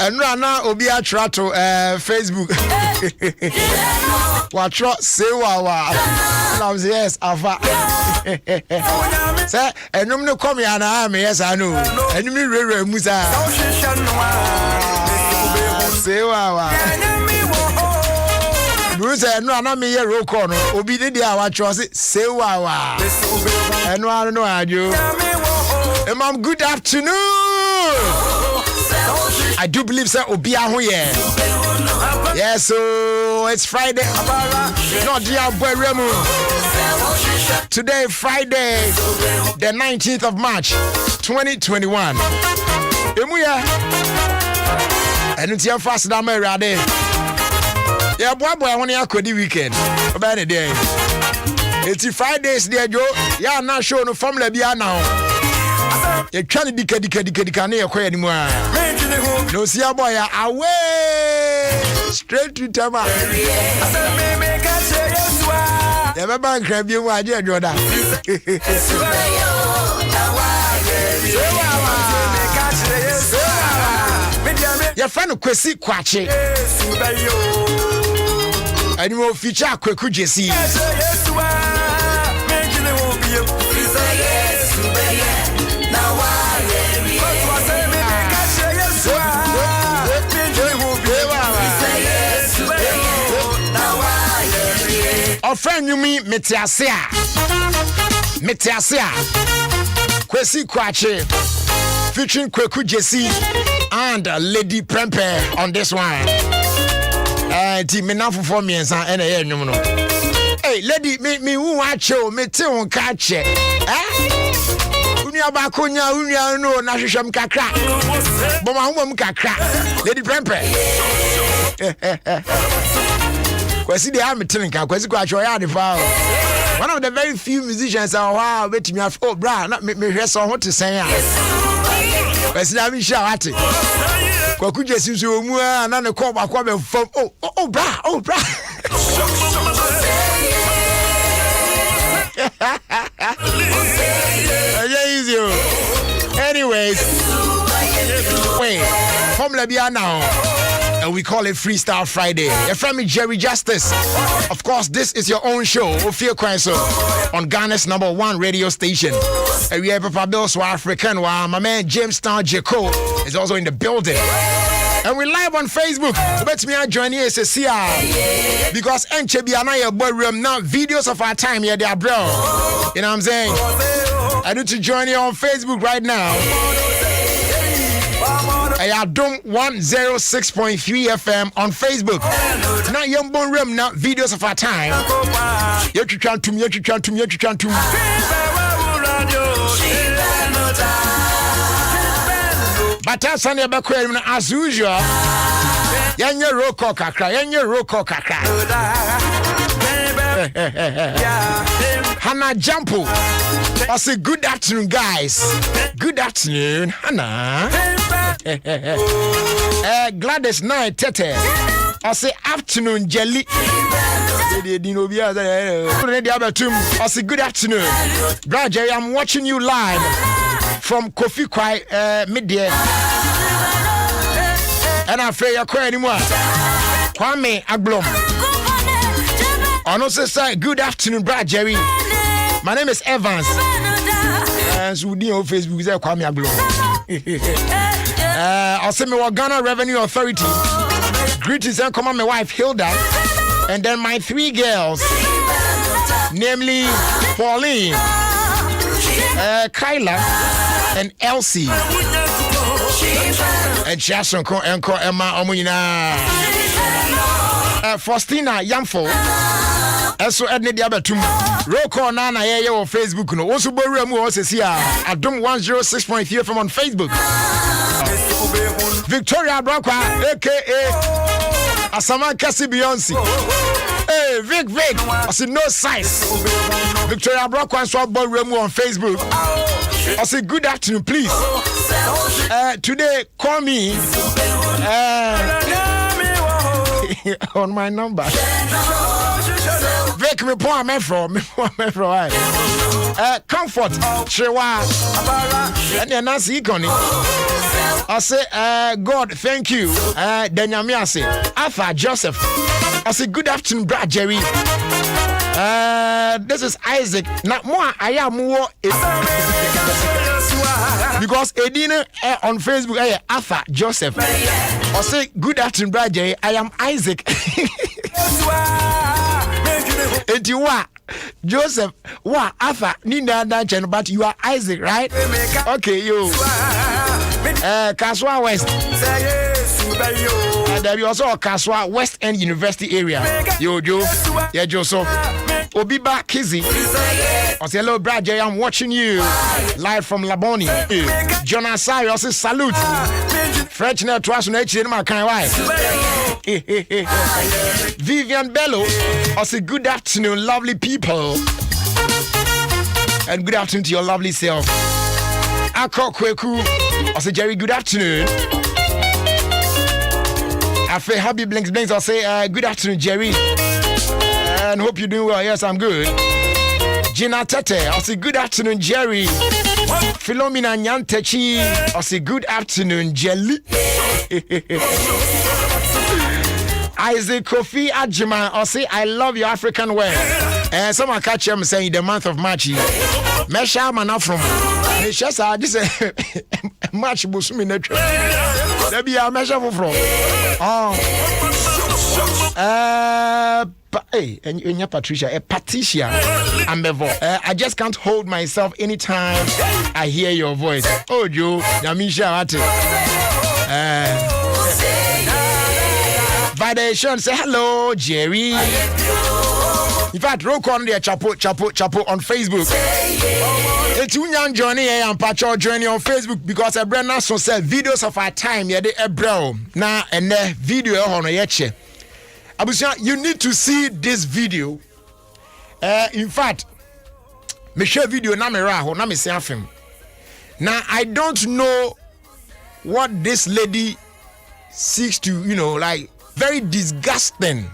And Rana Obia Trato Facebook. Watch say wawa. Yes, Ava. Say, and no come here na me yes I know. And me re Musa. Say wawa. Musa no na me ye roll call no. Obi dey there watch say wawa. And no I know ajo. Ma'am, good afternoon. I do believe so. Obia ho ye. Yes, so it's Friday. Not dear boy Remu. Today, Friday, the 19th of March, 2021. Emuya. And it's your first day, Rade. Yeah, boy, I want to go the weekend. About the day. It's Fridays, dear Joe. Yeah, not sure no formula be now. You can't dika anymore. No see a boy away straight to Tama. Never bank grab you, my dear Jordan. Your friend of Kwesi Kwache. And you will feature Kweku Jesse. Our friend you mean Metiasia Kwesi Kwache featuring Kweku Jesse and Lady Prempe on this one. Team enough for me and hey lady me who watch you me tell catch it. Unia bakonya unia no na hwehwem kakra. Boma homom kakra. Lady Prempe. Kwesi dey am tinka Kwesi Kwache oya dey fa. One of the very few musicians wow betimi af oh bra na me hwe so ho te sen a. Kwesi na mi sha wate. Kweku Jesse so mu na ne ko ba be fam oh bra. Anyways, wait, Formula B now. And we call it Freestyle Friday. Your friend Jerry Justice. Of course, this is your own show, Ofie Kwanso, on Ghana's #1 radio station. And we have Papa Bill Swa African, while my man James Town Jaco is also in the building. And we're live on Facebook. Bet me I join here as a CR. Because Enchebi Anaya boy room now videos of our time here, there, bro. You know what I'm saying? I need to join you on Facebook right now. Adom 106.3 FM on Facebook. Now young born room now videos of our time. You chantum. But that's on the back as usual. Yanya roko kakra. Hannah Jampo. I say good afternoon, guys. Good afternoon, Hannah. Gladys Night Tete. I say afternoon, Jelly. I say good afternoon. Brother Jerry, I'm watching you live from Kofi Kwai midday. And I feel you're crying anymore. Kwame Aglom. On also say good afternoon, Brother Jerry. My name is Evans. And so on Facebook say Kwame Aglom. I'll say me Ghana Revenue Authority. Greetings and come on my wife Hilda. And then my 3 girls, namely Pauline, Kyla, and Elsie. And Chasonko Enko Emma Omunina Faustina Yamfo. And so Edna Diabatum. Roll call Nana here on Facebook. No, also Boramu also see Adom 106.3 from on Facebook. Victoria Brockwa, aka Asama Kasi Beyonce. Hey, Vic, I said no size. Victoria Brockwa and Swap Boramu on Facebook. I said good afternoon, please. Today, call me on my number. Vic, me point me from. Comfort, Shewa, and then Nancy Iconi. I say, God, thank you. Then I say, Arthur Joseph. I say, good afternoon, Brad Jerry. This is Isaac. Now, more I am more because Edina on Facebook, Arthur Joseph. I say, good afternoon, Brad Jerry. I am Isaac. And you are Joseph, what Arthur, Nina Danchan, but you are Isaac, right? Okay, you. Kaswa West. And there is also a Kaswa West End University area. Yo, yeah, Joso. Obiba Kizzy. I say, hello, Brad J. I'm watching you live from Laboni. Jonas I also salute. French net twice on H in my kind of Vivian Bello. I say, good afternoon, lovely people. And good afternoon to your lovely self. Ako Kweku. I say, Jerry, good afternoon. I feel happy blinks. I say, good afternoon, Jerry. And hope you're doing well. Yes, I'm good. Gina Tete. I say, good afternoon, Jerry. Philomena Nyantechi. I say, good afternoon, Jelly. Isaac Kofi Ajima. I say, I love your African wear. And someone catch him saying the month of March. Mesha Mana from. This is March Busumi Netro. There be a measure from. Hey, and you're Patricia, Patricia Ambevo. I just can't hold myself anytime I hear your voice. Oh, Joe, Yamisha Ate. Validation, say hello, Jerry. In fact, roll on there, chapo on Facebook. It's young Johnny and Pacho joining on Facebook because a brand now said videos of our time. Yeah, they bro. Now and the video on a yeche. Abusia, you need to see this video. In fact, me share video na me raho na me see afim. Now I don't know what this lady seeks to, like very disgusting.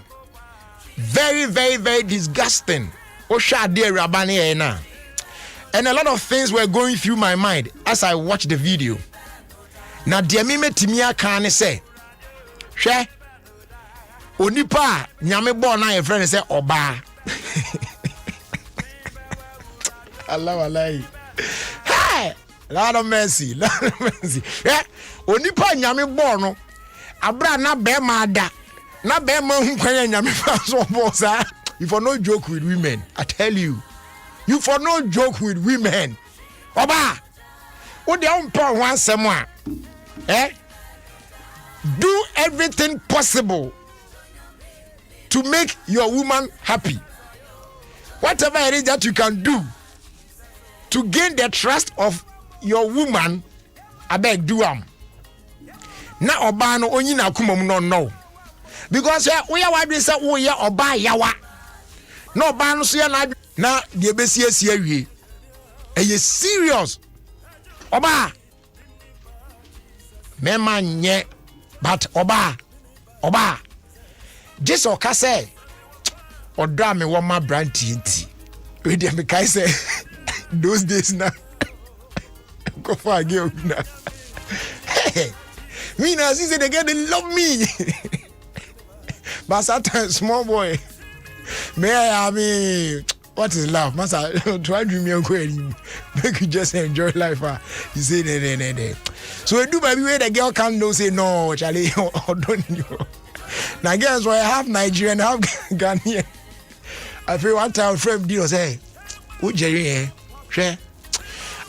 Very, very, very disgusting. Osha de Rabani na. And a lot of things were going through my mind as I watched the video. Now, dear me timia can say, she onipa nyame born na your friend say oba. Allah. Hey, Lord of mercy. Yeah, onipa nyame born no. Abra na be mada. Na be ma hu kwanya nyame fa so bossa. You for no joke with women, I tell you. You for no joke with women. Oba, what the own power wants someone? Do everything possible to make your woman happy. Whatever it is that you can do to gain the trust of your woman, I beg do na oba no onyi na kumom no. Because we are why we say we are oba yawa. No oba no so ya na the ebesi awie. Eye serious. Oba. Mema nye but oba. Just oka say oda me wo ma branti nti. We dey me kai say those days now. Go for again now. Hey. Me now see say they love me. But sometimes small boy. I mean, what is love? Master, try to me make you just enjoy life. You say ne. So I do by the way the girl can't know say no, Charlie, or don't you? Now girls why I have Nigerian, I have Ghanaian. I feel one time friend did say, "Oh Jerry,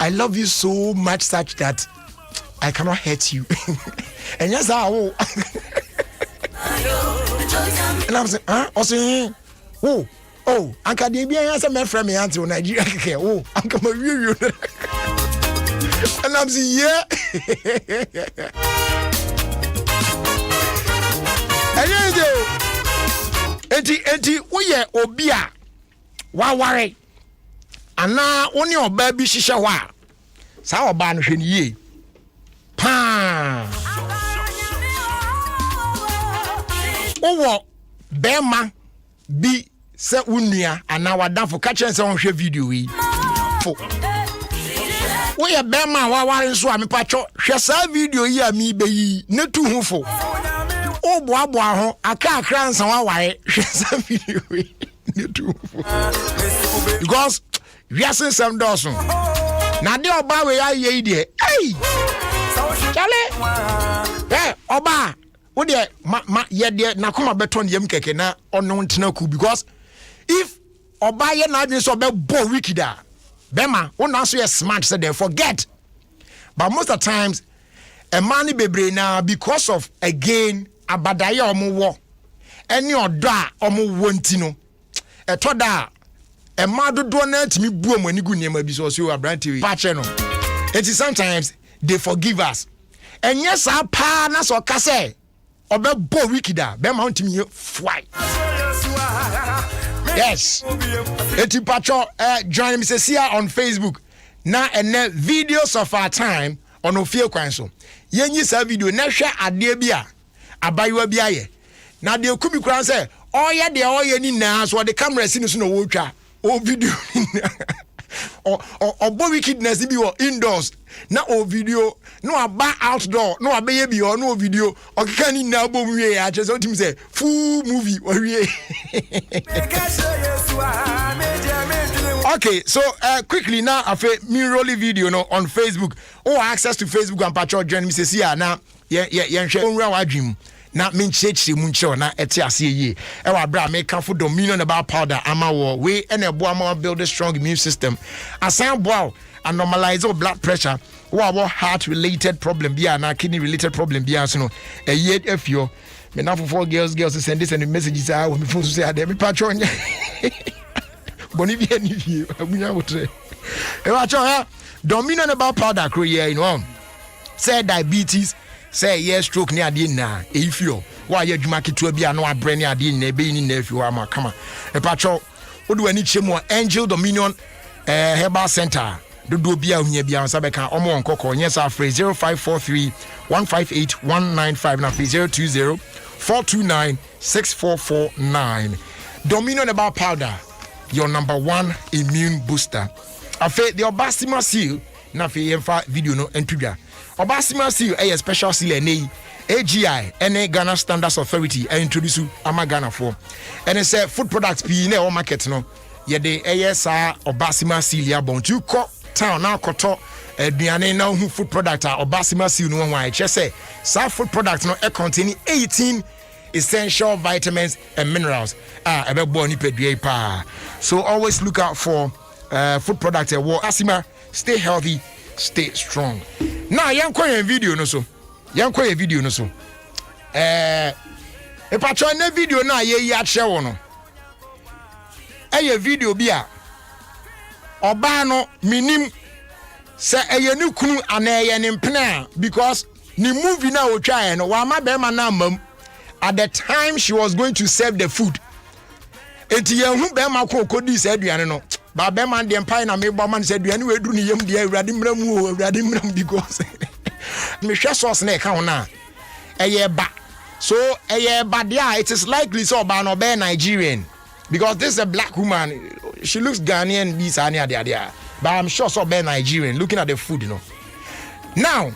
I love you so much such that I cannot hurt you." And yes, I will. And I'm saying, also, Uncle Debian has a man from me until Nigeria. Oh, Uncle Marie. And I'm saying, yeah. And you we are Obia. Why worry? And now only your baby shisha wa. Sawa ban ye. Pa. Oh, Bema be se unia and now I done for catching some video. We are Bema wa so am pacho. Share video here me be ne tu hufo. Oh, boy, I can't cry some why share video ne tu hufo. Because we are seeing some dozen. Now they oba we are ye there. Hey, Charlie. Hey, oba. What there? Ye there? Na come beton yem keke na ono ntina ku because if oba ye na adwin so be bo wikida. Bema, one also is smart so they forget. But most of the times, a man bebre now because of again abadaya omo wo. Any oda omo wontino. E to da a man do na timi buo mo ani gu niam bi so so abranti patche no. And sometimes they forgive us. And yes, our pa na so ka say obe bo wikida be ma ntimi fly. Yes. Eti pacho join me say here on Facebook. Now and videos of our time on Ofie Kwanso. Yenyi sa video na hwe ade bia abayiwa bia ye. Na de kumi kran say oye de oye ni na so the camera si no so no wo twa. O video or wickedness be indoors na o video no aba outdoor no abeye bi or no video o keka ni na bom wie ya che so tim say full movie o wie. Okay, so quickly now afa me rolling video no on Facebook. Oh, access to Facebook and patrol join me say here na ye hwe onwura wadwim na me nchechire mu nche na ete ase ye e wa bra me ka for dominion about powder ama wo we e na ebo ama build a strong immune system asan boa and normalize blood pressure wo heart related problem bia na kidney related problem bia so no e ye afio me na for girls send this and messages ah me phone say ade me patrol nya boni bia ni vie abunya wotre e wa cho dominion about powder kro ye you know say diabetes say yes stroke ni ade na efio wa ye adwuma ketua bia no abre ni ade na ebe ni na efio ama kama e pacho odu ani chemu Angel Dominion Herbal Center do bia ohia bia nsa beka omo nkoko nyesa afre 0543 158 195 na 020 429 6449 Dominion Herbal Powder, your number one immune booster. Afe the Obasima seal na fe yemfa video no entudwa Obasima seal a special seal ene AGI ene Ghana Standards Authority introduce ama Ghana for and say food products bi na o market no ye de sa Obasima seal ya bon tu ko town na koto aduane na hu food product Obasima seal no wan che say sa food product no contain 18 essential vitamins and minerals ebe bo ni pedue pa. So always look out for food products Obasima. Stay healthy, stay strong. Now yankwa video no so e patcho na video na ye ya hye wo no eye video bi a oba no minim se eye ne kunu ana eye ne mpena because ni movie na o twa no wa ma be ma na mam at the time she was going to serve the food enti ye hu be ma ko kodi se aduane no ba be man de mpai na me bo man se aduane we duru ni yam de awurade mram because me hwe sauce na e ka ho na eye ba so eye ba dia it is likely so ba no be Nigerian because this is a black woman, she looks Ghanaian this and there but I'm sure so be Nigerian looking at the food you know. Now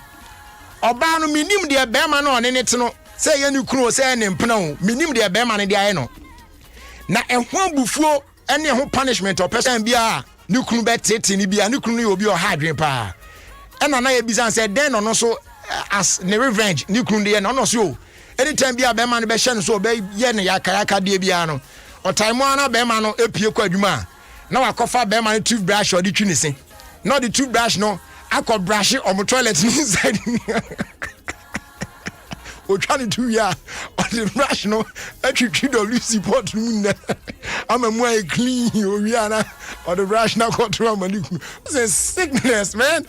oba no minim de be ma no ne net no say ye ni kunu say ne mpena ho minim de be ma ne de aye no na ehwan bufuo ene ho punishment or person bia ni kunu be tete ni bia ni kunu yo bi o hardwen pa ena na ye bizan say den no so as ne revenge ni kunu de no so anytime bia be ma ne be hye no so be ye ne yakayaka de bia no o time ana be ma no epie kwa adwuma na wakofa be ma ne toothbrush or the twinise not the toothbrush no akọ brush on the toilet inside o trying to ya on the rational attribute WC port moon I'm a more clean Oriana or the rational control it's a sickness man.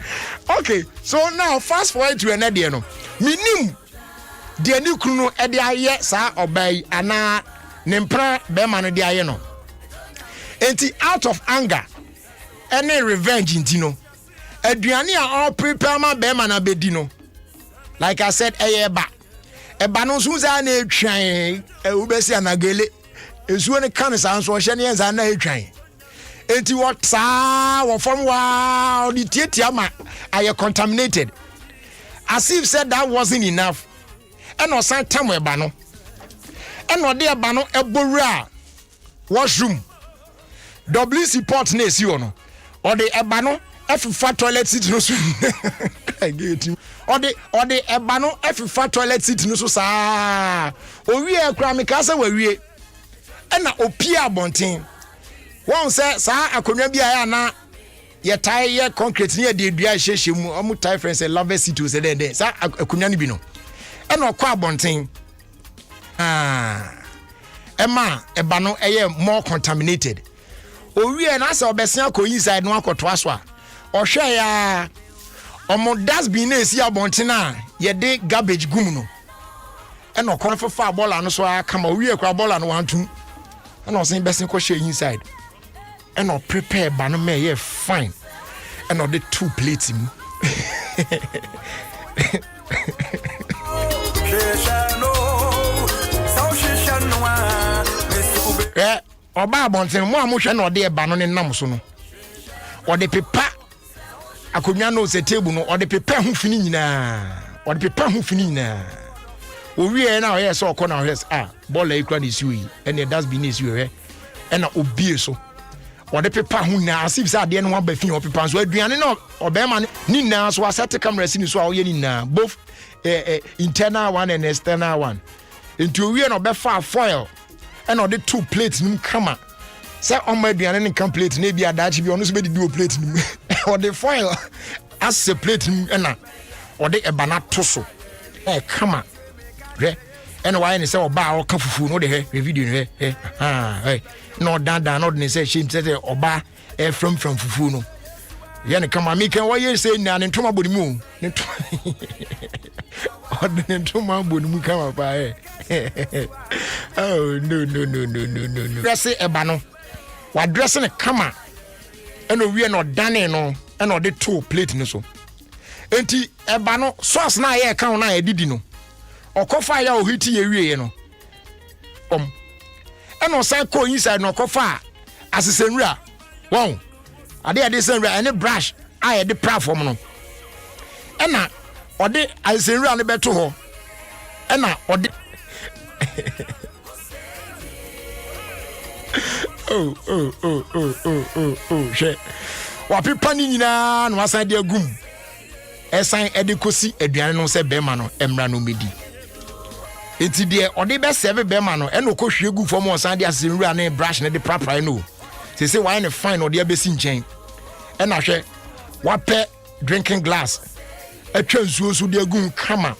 Okay, so now fast forward to an ediano minim the new kunu edia ye sa obey ana nempra bema no dia ye no enti out of anger any revenge intino aduane a all prepare ma bema na bedi no like I said eba no so za na etwan ubesi anagele esuo ne kan san so hye ne enza na etwan enti what sa wo from wow the tietia ma are contaminated as if said that wasn't enough and no san tam eba no and no de eba no ebowura washroom WC port na esi no or the eba no efifa toilet seat no so I get you or the eba no efifa toilet seat no so sa owie akura me ka sa wawie and na opia bonten won say sa akonwa bia na ye tie ye concrete ne de dua hyehye mu omu tie friends say love seat to say den sa akonwa ne bi no and okwa bonten ema eba no eye more contaminated owie na say obesia ko inside no akoto aso a ohwe ya omo dustbin na esi abonten a ye de garbage gum no e no kon fefa bola no so aka ma owie kwa bola no wantum e no sen besin ko share inside e no prepare ba no me ye fine e no de 2 plates mu oba abonten mo amohwe na ode ba no ne nam so no ode pepa akonwa no se table no ode pepa ho fini nyina owie na oye so okọ na ohes bola ikra na isi oyi ene dustbin isi oye ena obie so ode pepa ho na asif sa ade no wa ba fin opepa so aduane na obema ni na so asset camera si ni so a oye ni na both internal one and external one into owie na obefa foil ena ode 2 plates nim kama say on my aduane ne kan plate na bi adachi bi ono so be di plate nim ode foil as a plate nim ena ode eba na to so kama re ena why ni say oba o ka fufu no de he video no he no dan no de say shim say oba from fufu no ye ne kama mi kan why say na ne ntoma bodi mu ne ode ne ntoma bodi mu kama pa oh no dress eba no wa dress ne kama ena wie no dane no ena ode 2 plate no so enti eba no sauce na ye kan na edidi no okofa ya ohiti ye wie no ena say ko inside no okofa asesenwura won ade senwura ene brush aye de platform no ena ode asesenwura ne beto ho ena ode she wa pipa ni nyina no asan de agum esan edikosi aduane no se bema no emra no medi enti de ode be serve bema no eno ko hwe gu fom osan de asenwura ne brush ne de prapra no se why ne fine ode abesi nchen ena hwe wape drinking glass atwa nsuo so de agum kama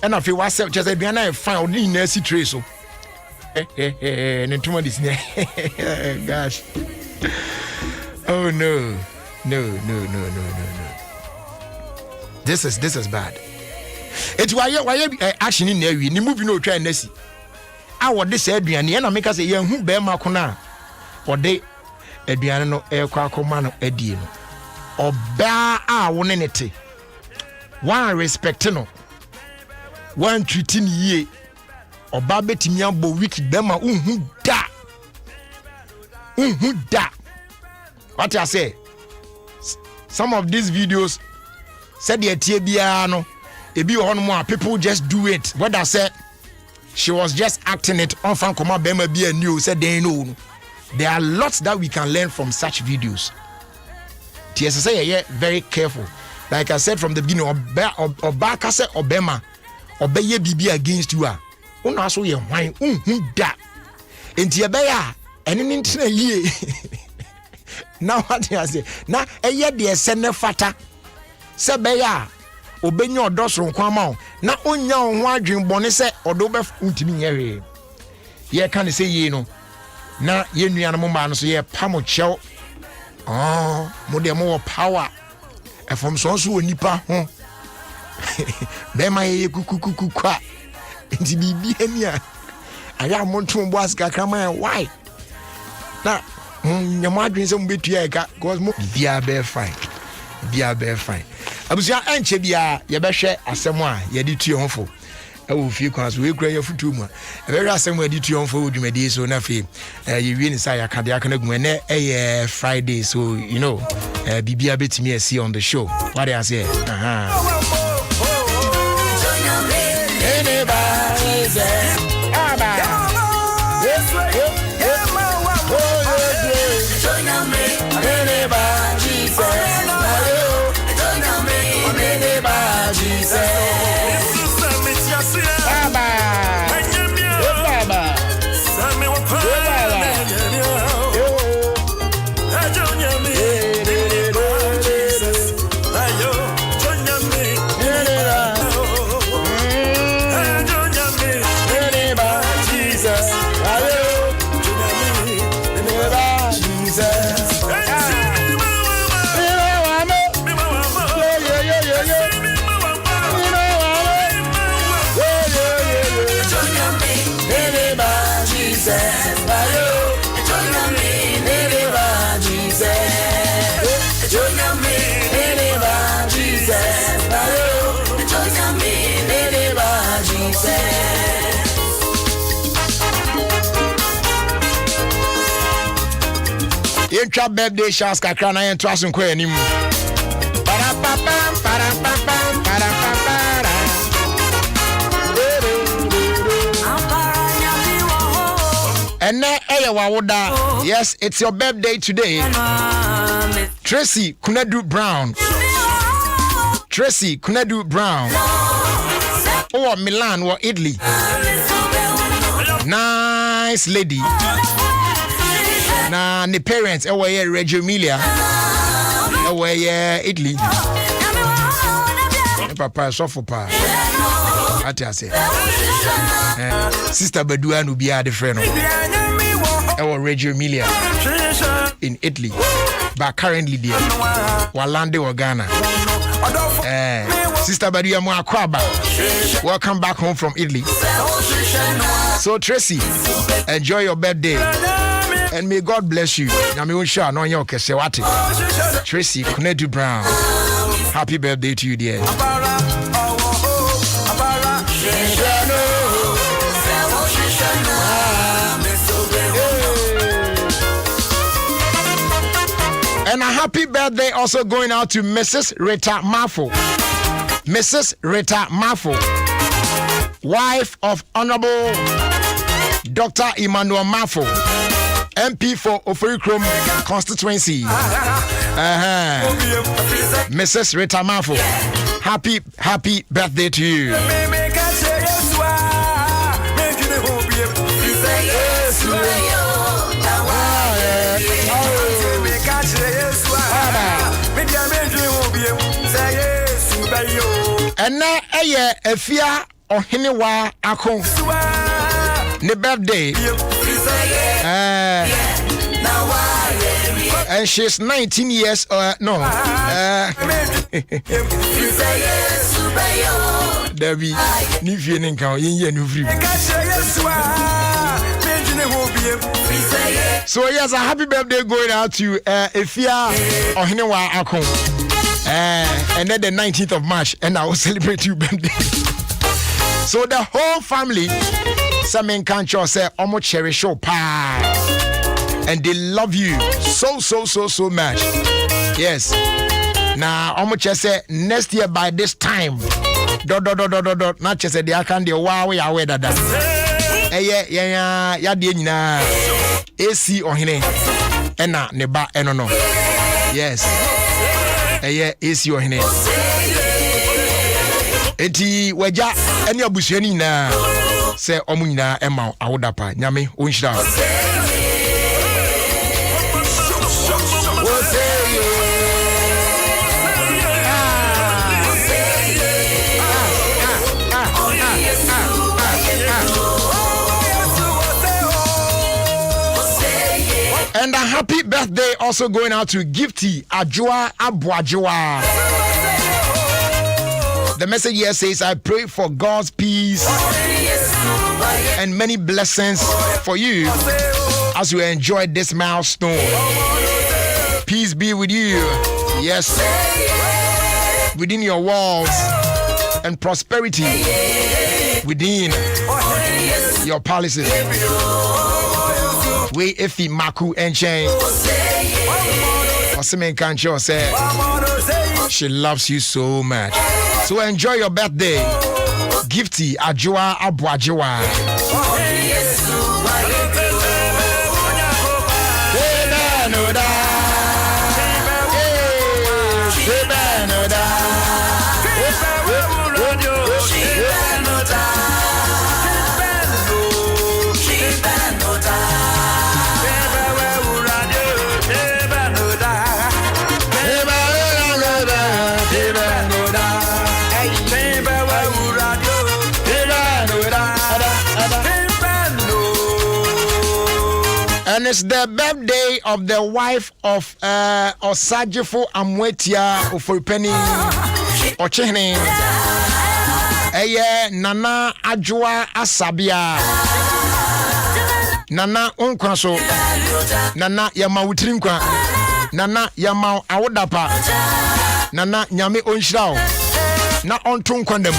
ena fe wa se chese aduane na fine ode na si tray so Nintuma this gosh. Oh no. This is bad. It's why action in there ni movie no try nesi. What this aduane na make us say yan hu be ma kona. Ode aduane no e kwa akoma no adie no. Oba a woni nete. One respect no. One treating ye. Oba betimi abo week bema unhu da what I say some of these videos said the tie bia no ebi ho no people just do it what I said she was just acting it on fan koma bema bia new said they know there are lots that we can learn from such videos TSA yeah very careful like I said from the beginning oba ka say obema obeye bibi against you una so ye hwan da enti ebe ya ene ntina yie na what you say na eye de ese ne fata se be ya obenye odosoro nkwa ma na onya ho adwen bone se odo be untimi nyere ye kan se yi no na ye nua no mba no so ye pamo chew mo de mo power efom so onipa ho be ma ye kukukuku kwa nti bibi ania aya mo ntom bo asika krama why na nyamo adwen se mo betua eka because mo bia be fine abusia enche bia ye behwe asem a ye di tue honfo Ofie Kwanso we kura ye futu mu e behwe asem a di tue honfo odwumadi so na fe ye wie ni sa ya kade aka na gume na Friday so you know bibia betimi asi on the show what I say anybody say Yentra birthday shouts kakra na yento asonkwa anim. Para papa para papa para papa. Ene eye wawoda. Yes, it's your birthday today. Tracy Kunadu Brown. Oh, Milan or Italy. Nice lady. Na ne parents here Reggio Emilia here Italy papa sofo pa ati ase sister Badua no bia de friend no Reggio Emilia in Italy but currently there Walande or Ghana sister Badua mo akwaba welcome back home from Italy. So Tracy, enjoy your birthday and may God bless you. Tracy Kunadu Brown, happy birthday to you, dear. And a happy birthday also going out to Mrs. Rita Mafo. Mrs. Rita Mafo, wife of Honorable Dr. Emmanuel Mafo, MP for Ofie Kwanso constituency. Mrs. Rita Mafo, happy birthday to you. And now Efia Ohiniwa Akon ne birthday. And she's 19 years Debbie, Nifie Ninka, so yes, a happy birthday going out to Efia Ohiniwa Akon. And then the 19th of March, and I will celebrate your birthday. So the whole family, some men can't say, "Omo cherish your pie," and they love you so much. Yes. Now, Omo say next year by this time, not just say they can do wow we are that. Yeah, na AC on hine, ena neba enono. Yes. AC on hine. Eti waja eni abusuani na se omu nyina ema awodapa nyame onhira. And a happy birthday also going out to Gifty Ajua Abuajua. The message here says, I pray for God's peace and many blessings for you as you enjoy this milestone. Peace be with you. Yes. Within your walls and prosperity within your palaces. We Ofie Maku and Chain. Osimen Kancho said she loves you so much. So enjoy your birthday. Gifty Ajua Abuajua. And it's the birthday of the wife of Osajifo Amwetia Ofuripeni Ochehne. Nana Ajua Asabia. Nana Unkwaso. Nana Yama Utrinkwa. Nana Yama Awodapa. Nana Nyame Onshirao. Na Ontunkwandem.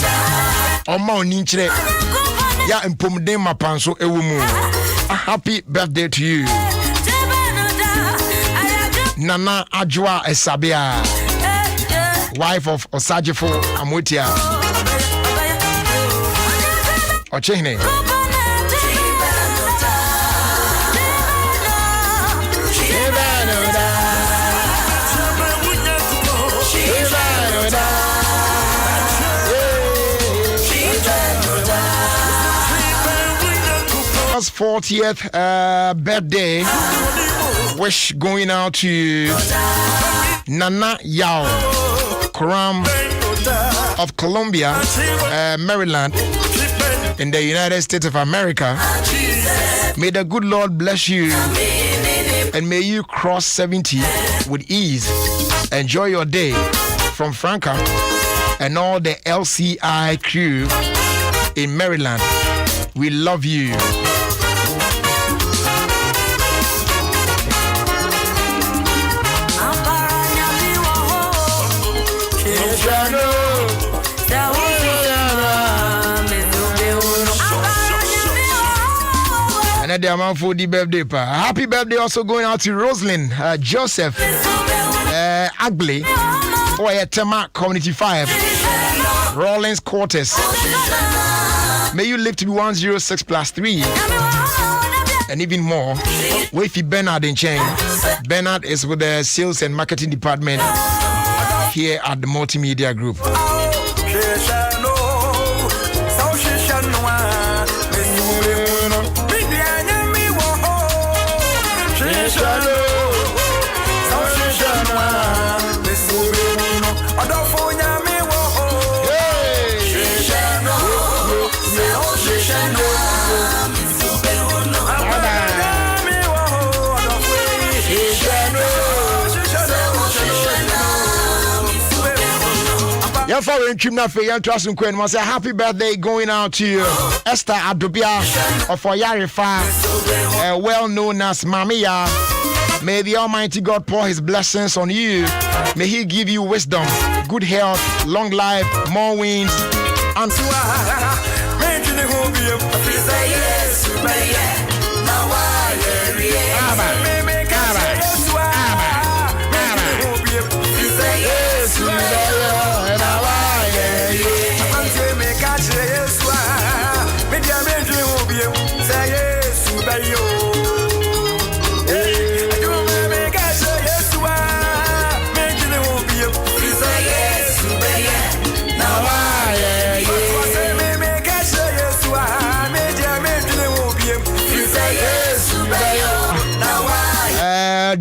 Oma Oninchire. Ya Mpomden Mapanso Ewumu. A happy birthday to you. Nana Ajua Asabia, wife of Osajifo Amwetia Ochehne. His 40th birthday wish going out to Nana Yao Kuram of Columbia, Maryland, in the United States of America. May the good Lord bless you and may you cross 70 with ease. Enjoy your day from Franca and all the LCI crew in Maryland. We love you. And the amount for the birthday pa. Happy birthday also going out to Rosalind Joseph Agley or Tema Community 5 Rawlins Quarters. May you live to be 106+3 and even more. Ofie Bernard in Chain. Bernard is with the sales and marketing department here at the Multimedia Group. Say happy birthday going out to you, Esther Adobia of Oyarifa, well known as Mamia. May the Almighty God pour His blessings on you. May He give you wisdom, good health, long life, more wins, and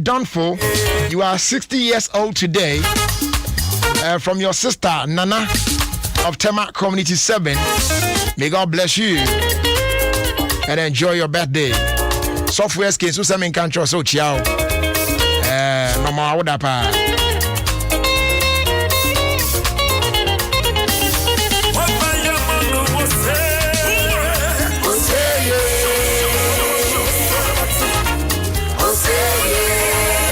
Donfo, you are 60 years old today. From your sister Nana of Tema Community 7. May God bless you and enjoy your birthday. software skills so some can trust so chiao no more would apa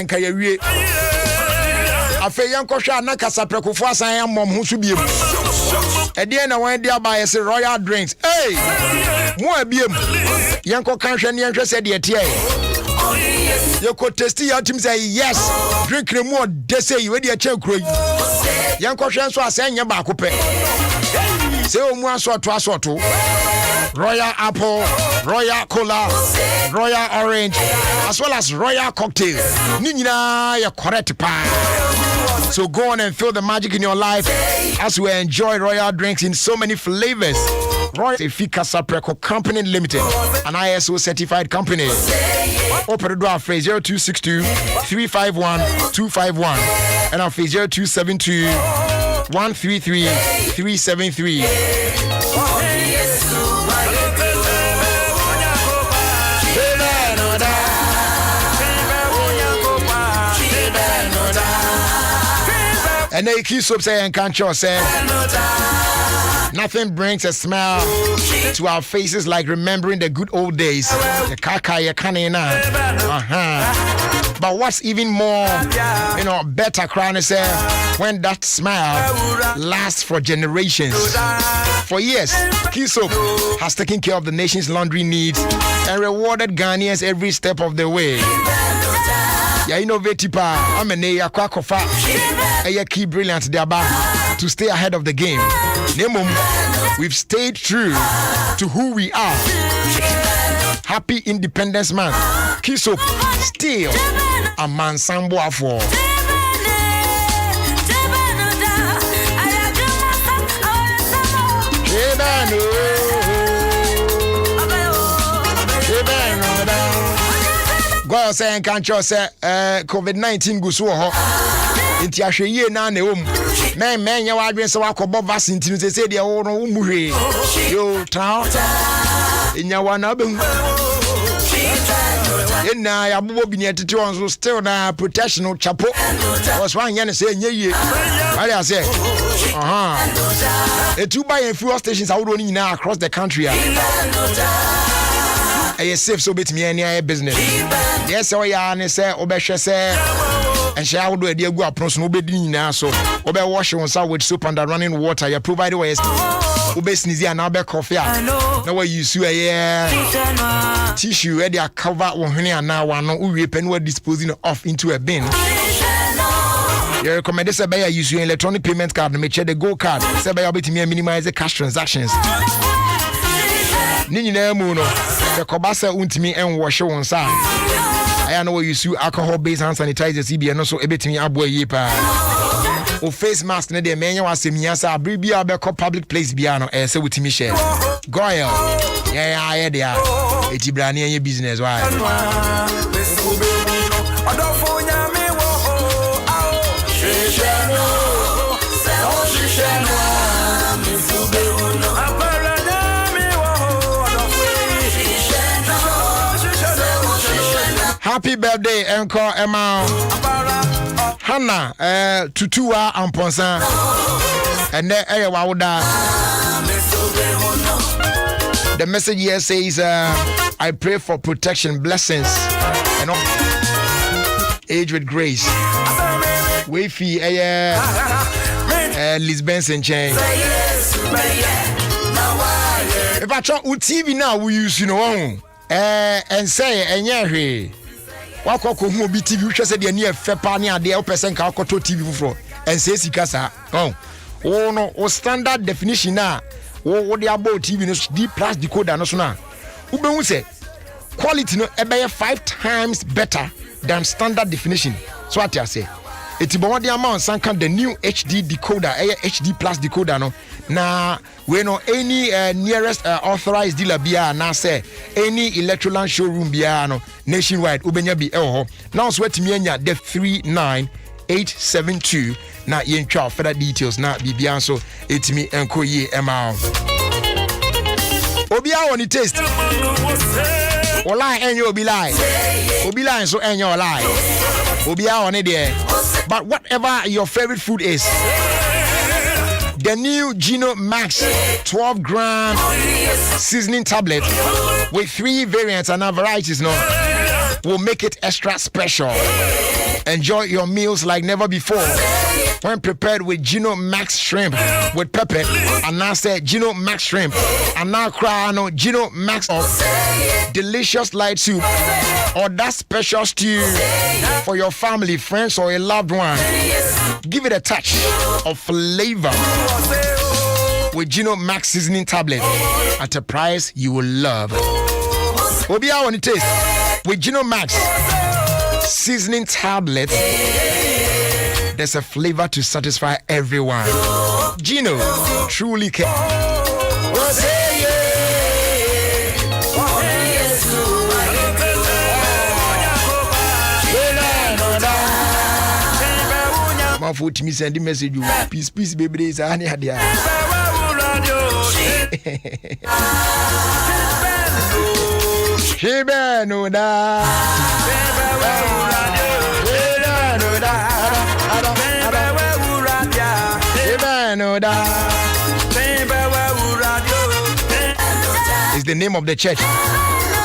nka ya wie afa yanko hwa na kasa prekofo asan ya mom ho so biem ede na wan dia ba yes royal drinks hey mo abiem yanko kan hwe ne hwe se de tie you could test your team say yes drink the more they say we dey check kro yanko hwe so asan nya ba ko pe say o mu asoto royal apple, royal cola, royal orange, as well as royal cocktail. Nina, you're correct, pa. So go on and feel the magic in your life as we enjoy royal drinks in so many flavors. Royal Ofie Kwanso Company Limited, an ISO certified company. Open the door for 0262 351 251 and on 0272 133 373. And they keep up saying, can't you say? Nothing brings a smile to our faces like remembering the good old days. The kaka kanina. But what's even more, better crown is when that smile lasts for generations. For years, Kisop has taken care of the nation's laundry needs and rewarded Ghanaians every step of the way. Ya innovative amene ya kwakofa eye key brilliant diaba to stay ahead of the game. Nemum, we've stayed true to who we are. Happy Independence Month. Kisop still a man sambo afo. Go say can't you say COVID-19 go so ho. Inti ahwe ye na na om. Men ya wadwen se wakobo vaccine tinu se de wo no umuhwe. Yo ta. Enya wana be hu. Yenna ya bobo bi ne tete on so still na protection chapo. Was one yan say enye ye. Wale ase. Etu buy a fuel stations awodo ni nyina across the country. Aye safe so betimi any business. Yes, oh yeah, and say obehwe say and share would do egu apron so obedi nyina so obe wash one side with soap and running water. You provide ways obe sneeze and obe coffee. Now we use you tissue where they cover one hwene and one no we pen we disposing off into a bin. You recommend this by use your electronic payment card make sure the go card say by betimi minimize the cash transactions. Nina muno the kobasa untimi en wash one side. I know you use alcohol based hand sanitizers CB no so ebetimi abo yi pa. O face mask na de menye wasemi asa abribia be public place bia no say wutimi share. Goyle. Yeah there. Etibrani enye business why. Happy birthday, encore Emma Hannah Tutua Amponsa and then the message here says I pray for protection, blessings and age with grace. Wafy Lisbon and chain. If I try TV now we use and say and wakoko hu obi TV hwe se de ne fepa ne ade o person ka akoto TV fufuro and say sika sa no o standard definition na wo de abo TV no D+ decoder no so na wo be hu se quality no e be 5 times better than standard definition. So what I say eti bo won de amount sanka the new HD decoder HD+ decoder no na we know any nearest authorized dealer bia na say any Electroland showroom bia no nationwide ubenya bi ho now so wetimi anya the 39872 na yentwa further details na bibia so etimi enko ye ema obia woni taste Ola enyo obi lie. Obi lie so enyo lie. Obi a on it there. But whatever your favorite food is, the new Gino Max 12 gram seasoning tablet with 3 variants and varieties will make it extra special. Enjoy your meals like never before when prepared with Gino Max shrimp with pepper, and now say Gino Max shrimp, and now cry no Gino Max of delicious light soup, or that special stew for your family, friends, or a loved one. Give it a touch of flavor with Gino Max seasoning tablet at a price you will love. Obia on it taste with Gino Max seasoning tablet. There's a flavor to satisfy everyone. Gino truly can. My foot me send the message you peace baby is honey hadia. Shebe no da. Is the name of the church,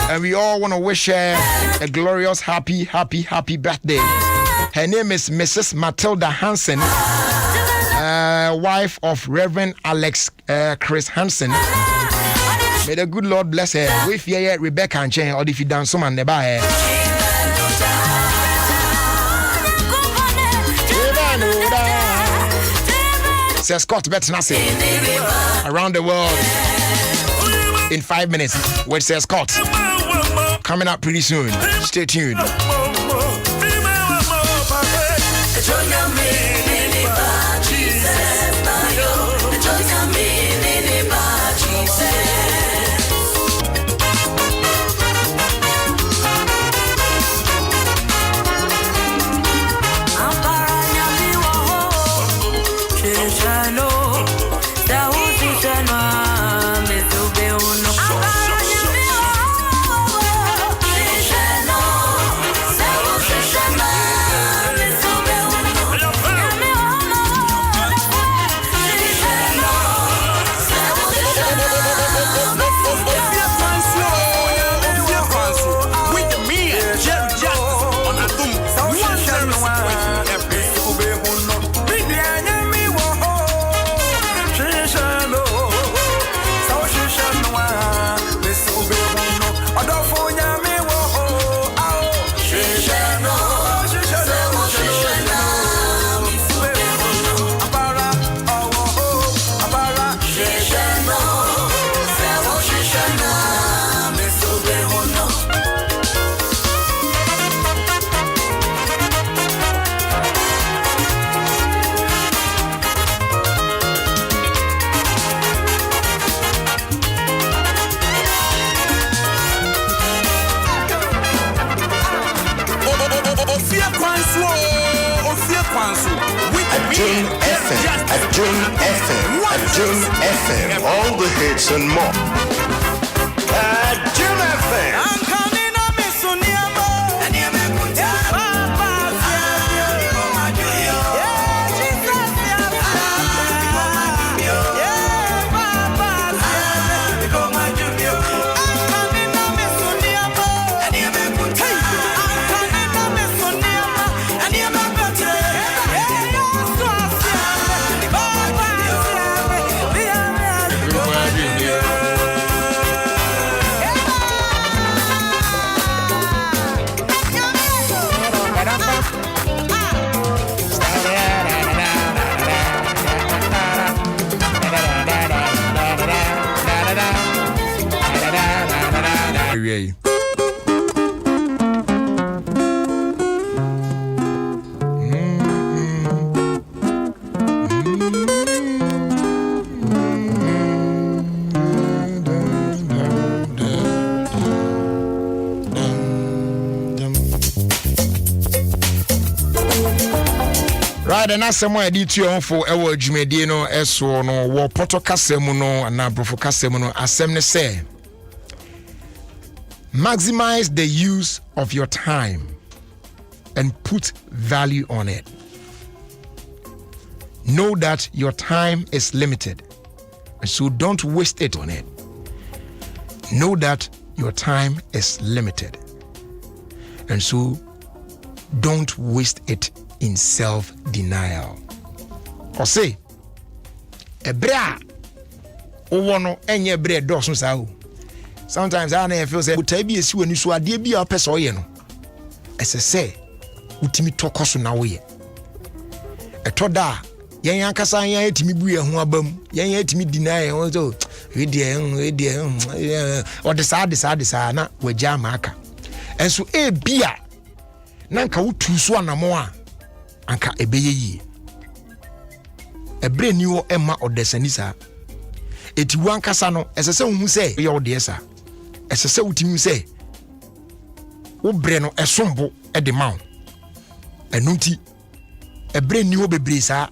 and we all want to wish her a glorious happy birthday. Her name is Mrs. Matilda Hansen, wife of Reverend Alex Chris Hansen. May the good Lord bless her. We fear Rebecca and Chen, or if you dance some and never her. Sir Scott Betnassi around the world in 5 minutes with Sir Scott coming up pretty soon. Stay tuned. Adom FM, all the hits and more. Adom FM. Right, and as someone I did to for our Jumedino, Eso, no, war Porto Casemuno, and now Brofo Casemuno, as some say. Maximize the use of your time and put value on it. Know that your time is limited, so don't waste it on it. Know that your time is limited, and so don't waste it in self-denial. Or say, a bra, no enye bre dosun sa o. Sometimes I feel say, "Utabi esi wani so ade bi a pese oye no." Ese say, "Utimi tokoso na woye." Etoda, yen yankasa yen etimi bu ye ho abam, yen etimi deny yen so, we dey or the sad na wagya maka. Enso e bia na nka wotu so anamo a anka ebeye yi. Ebre ni wo ema odesani sa. Eti wankasa no esese hu se ye ode sa. Esese wutimi se wo bre no esombo e de mawo. Enunti ebre ni wo bebre sa.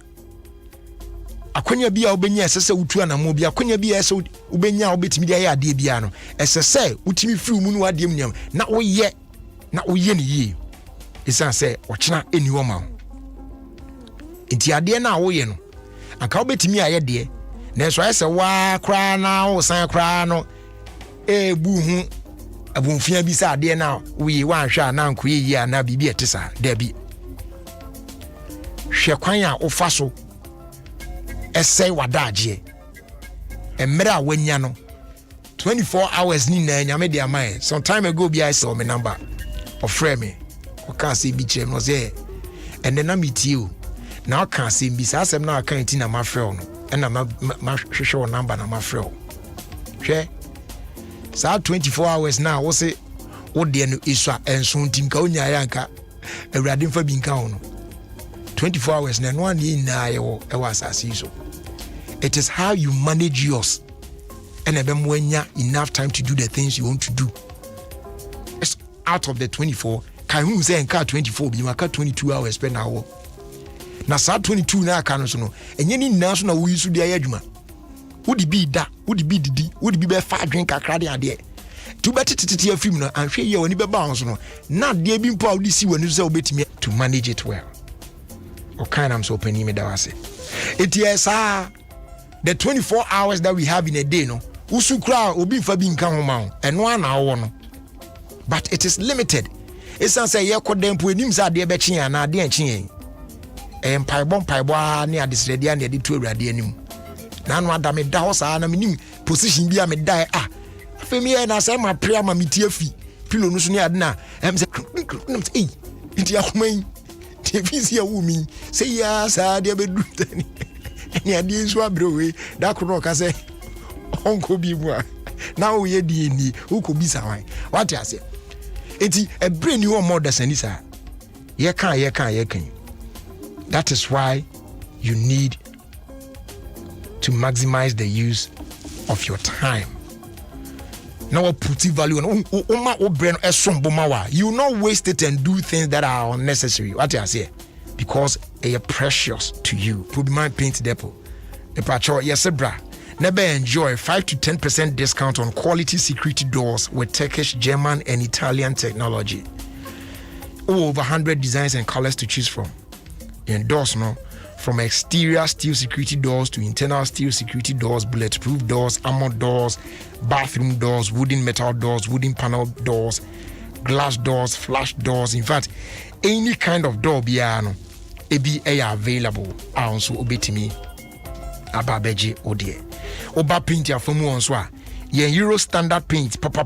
Akonya bia obenya esese wutu anamo bia akonya bia ese ubenya obetimi dia ya ade bia no esese wutimi firi mu no ade mnyam na woye ne yi. Isan say ochina eni wo ma. Nti ade na woye no anka obetimi aye de na so ayese wa kra na wo san kra no bu hu abunfia bi sa ade na woye wan hwa na anko yi ana bibi etesa da bi hwe kwan a ofa so essay wadaje emre a wanya no 24 hours ni na nyame de amae some time ago bi I saw me number of friend me o kan say bi chem no say and then na meet you na o kan say bi sa asem na kan ti na ma friend no and na ma hwehwe number na ma friend hwe sa 24 hours na wo say wo de no isua enso ntim ka onya ya nka awurade mfa bi nka ho no 24 hours na no ani na ye wo e was so. It is how you manage yours and enough time to do the things you want to do. It's out of the 24 can you say nka 24 bi maka 22 hours per hour. Na sa 22 na aka so no enye ni nna so na wo yisu dia adwuma. Wodi bi da, wodi bi didi, wodi bi be fa adwen kakra de ade. Tu betititi afim no anhwe ye woni be ba so no na de bi mpo a wodi si wani so obetimi to manage it well. Okay, I'm so penny me that was it. Yes, the 24 hours that we have in a day, no, usukra obi fa bi nka homa and 1 hour no. But it is limited. It's say ye kodem po enim sa de be kyen na de kyen. Mpaibon ne adesrede na de to awurade anim. Na no ada me da ho sa na menim position bi a me da afemi e na say ma prayer ma metie afi. Pilo no so ne ade na em say eh nti akoman Visi a woman say yes, I dear bedroom. Any ideas were brewy that could not say Uncle Bibwa. Now we DNA who could be some. What I say? It's a brand new more than Sanisa. Ye can. That is why you need to maximize the use of your time. Now put value on brain you will not waste it and do things that are unnecessary. What I say? Because they are precious to you. Put my paint depot. The patrol, yes, bra. Never enjoy 5 to 10% discount on quality security doors with Turkish, German, and Italian technology. Over 100 designs and colors to choose from. Endorse no. From exterior steel security doors to internal steel security doors, bulletproof doors, armored doors, bathroom doors, wooden metal doors, wooden panel doors, glass doors, flash doors. In fact, any kind of door biano ebi available. Also obetimi ababeji odie. Oba paint ya fomu onswa. Ye Euro standard paint papa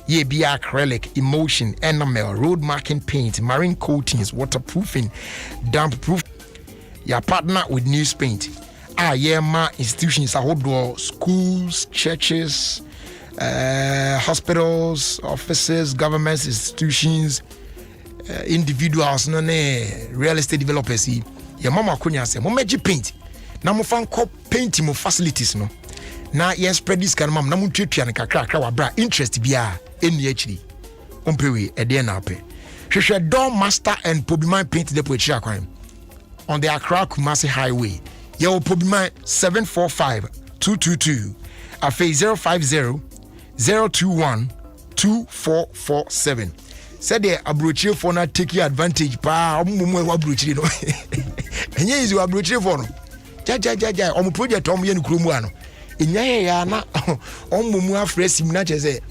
ye be acrylic, emulsion, enamel, road marking paint, marine coatings, waterproofing, damp proof. Your partner with news paint. Ma institutions are schools, churches, hospitals, offices, government institutions, individuals, real estate developers. Your mama kunya say, "Momeji paint." Na mo fan ko paint mo facilities no. Na yes spread this kan mam na mo twetwa ne kakra wa bra interest bia eni HD. Ompewe e de na pe. Hwehwe door master and Pobiman paint depot echi akwan. On the Accra Kumasi Highway. Your Pobiman 745 222. Afe 050 021 2447. Said the abrochire for na take advantage pa omumu e abrochire no. Enye izi abrochire for no. Ja omu project omu ye no kromu ano. Enya ya na omumu afresim na chese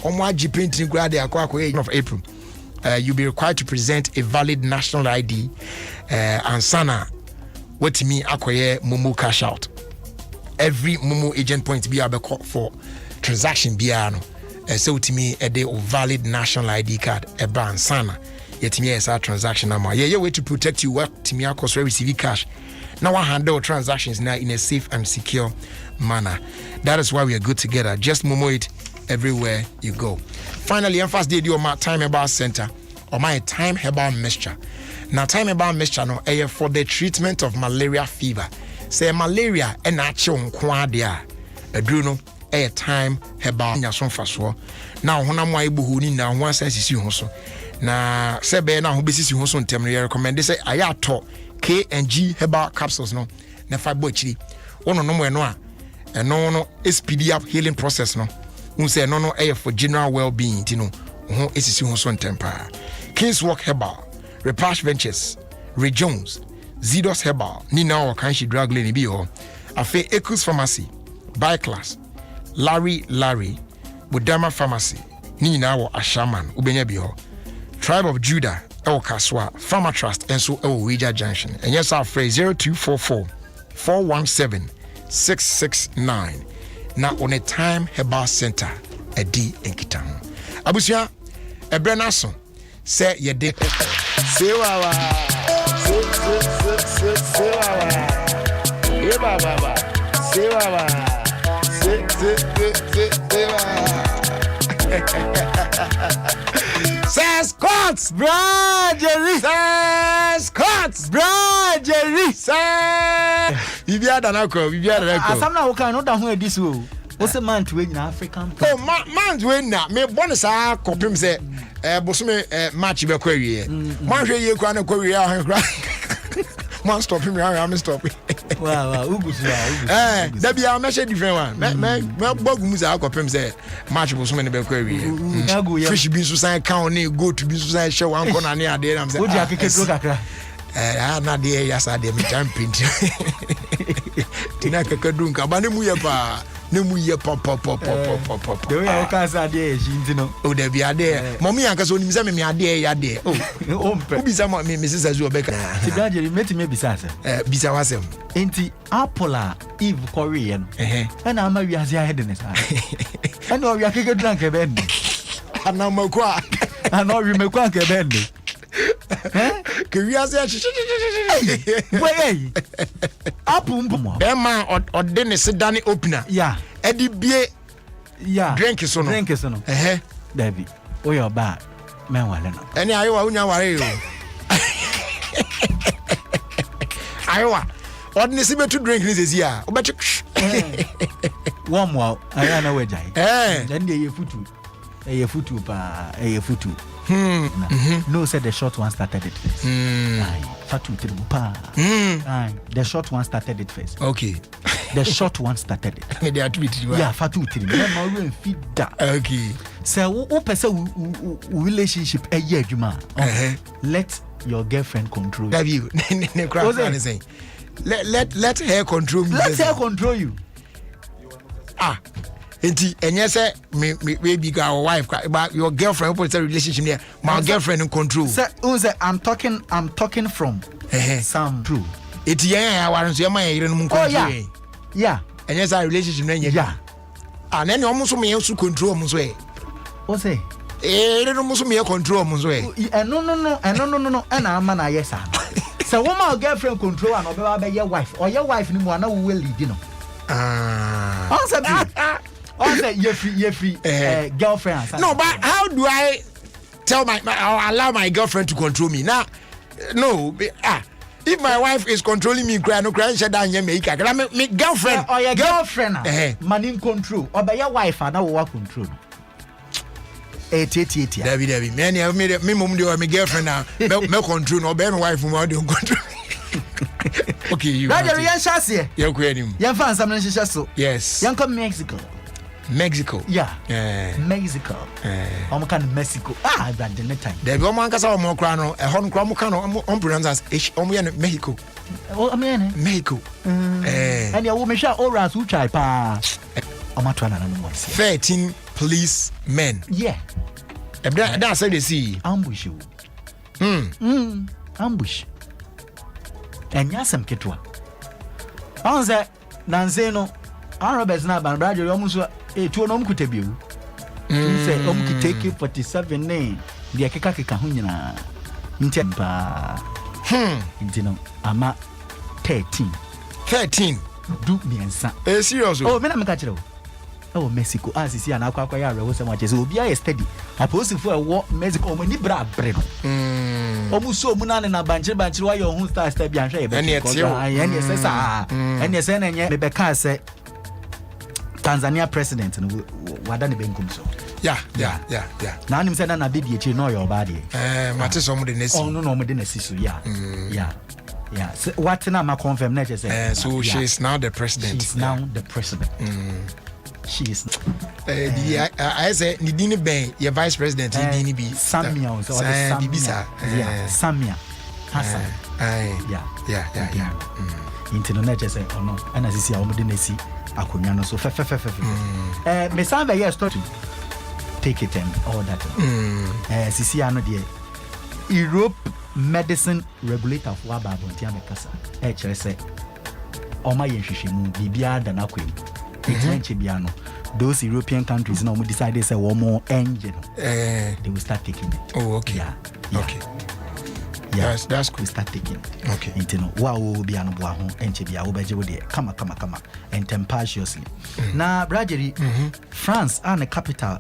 omu agi painting grade akwa of April. You'll be required to present a valid national ID and sana what me akoye mumu cash out. Every mumu agent point be able for transaction biano. So to me a day of valid national ID card a ban sana. Yet me as a transaction number. Yeah, way to protect you what to me akos receive cash. Now I handle transactions now in a safe and secure manner. That is why we are good together. Just mumu it everywhere you go. Finally, I'm fast did your time herbal center or my time herbal mixture. Now, time herbal mixture no for the treatment of malaria fever. Say malaria and action quadia. A druno a time herbal yason faswa. Now, when I'm why buhuni now one sense you also. Now, sebe na hubisi you also temporary recommend. They say I talk K&G herbal capsules no. Na fibochi. Ono no more no. And no speedy up healing process no. Say no for general well-being, you know. Is on temper. King's Walk Herbal, Repash Ventures, Ray Jones, Zidos Herbal, Nina or Kanshi Drug Lady Bio, Afe Ekus Pharmacy, Biclass, Larry, Budama Pharmacy, Nina or Ashaman, Ubenyabio, Tribe of Judah, El Kaswa, Pharma Trust, and so El Ouija Junction. And yes, our phrase 0244 417 669. Now on a time herbal center a D in Kitan. Abusia a brenason say ye de say wawa say wawa ye baba say wawa say wawa say Scots bro Jerry say Scots bro Jerry say Bibiada nako asamna wo kan no da ho edi so what's a man to win African? Oh, man to win now. Me bonus are copim say, Bosume match be query. Man, you can query. Man, stop him. I'm stopping. Wow, there be a message different one. Me Bogums are copim say, match Bosume be query. Fish be suicide count, go to be suicide show one corner near there. I'm saying, would you pick a not there, yes, I did me jumping. Tinaka Kadunka, but no pa. No muye pop. The way I can say there, you know. Oh, there be a there. Mommy and Caso, me a there, ya there. Oh, be some of me, Mrs. Azubeka. Tibaji, met me beside Bisa wasem. Enti Apola Eve Korean. And I'm a Yazia head in his eye. I know we are kicking drunk a bend. And now Mokwa. I know we make quack a bend. Way Apum Emma or Dennis Danny opener. Yeah. Eddie Bie. Yeah. Drink is on. David. Oh, you're bad. Man, well, any Iowa, Iowa. What needs to drink this year? But warm wow. I know where Jay. Then they futu. A futu. No, said the short one started it first. The short one started it first. Okay. The short one started it. Yeah, Fatu. Okay. So, relationship a year, Juma. Let your girlfriend control you. Have you? Let her control me. Let her control you. And yes, sir, maybe our wife, but your girlfriend puts a relationship here. My girlfriend in control. Sir, I'm talking from some true. It's yeah, I want to my oh yeah. And yes, our relationship yeah. And then almost me also control Musway. What's it? Almost me control Musway. No. And I'm an yes, sir. So, when my girlfriend control and obey your wife or your wife, no one will lead, you know. Also, you're free, girlfriend. No, but how do I tell or allow my girlfriend to control me? Now, no, if my wife is controlling me, cry, shut down your maker. My girlfriend or your girlfriend, man in control, or by your wife, and now what control? David, many have made me mum do my girlfriend now. No control, no bear wife who want to control. Okay, you. Now you're chassis. You're quitting. You're fans, I'm so. Yes. Young come Mexico. Mexico. Yeah. Mexico. Kind of Mexico. That the next time. There be one kasa omo kra no, e hon kra mo ka no on pronounce as omo ye Mexico. Oh, I mean Mexico. And you me sha oras who chai pa. Omo to na no 13 police men. Yeah. That's how they see. Ambush you. Ambush. And yasam ketwa. Anze nanze no Roberts na ban brajo omuso etuo no mkuta biu. Say omkiteke 47 ne dia keka ho nyina. Ntempa. Intino ama 13 du miensa. Serious. Oh, me na me ka kire o. Oh, Mexico asisi ana akwa ya rewo se ma chese obi aye steady. Aposifo e wo Mexico o mani bra bre no. Omuso mu na ne na banchire wa yo hu star bi anhwe ye be. Ene se sa. Ene se na nye me be ka se Tanzania president no wada ne benkum so. Yeah. Na anim se na bedi echi no your body. Mate so mu de nesi. Oh no mu de nesi so yeah. So what na ma confirm na say. So she is now the president. She's now the president. She is I say Nidini Ben, your vice president, Nidini B. Samia or Samia. Samia Hassan. Yeah. Internet just say, oh no, and as you see, I'm going to see Akunyano. So, me sound very start to take it and all that. See, I know the Europe medicine regulator for Ababu and Tiamekasa. HSA. Oma Yenshimu, Bibia Danaquim. Those European countries now decide they say one more engine. They will start taking it. Oh, okay. Yeah. Okay. Yeah. That's cool. We start taking it. Okay. Wow, be an boaho, enchibia, obeje with it. Come, and tempestuously. Now, Bradley, France and the capital,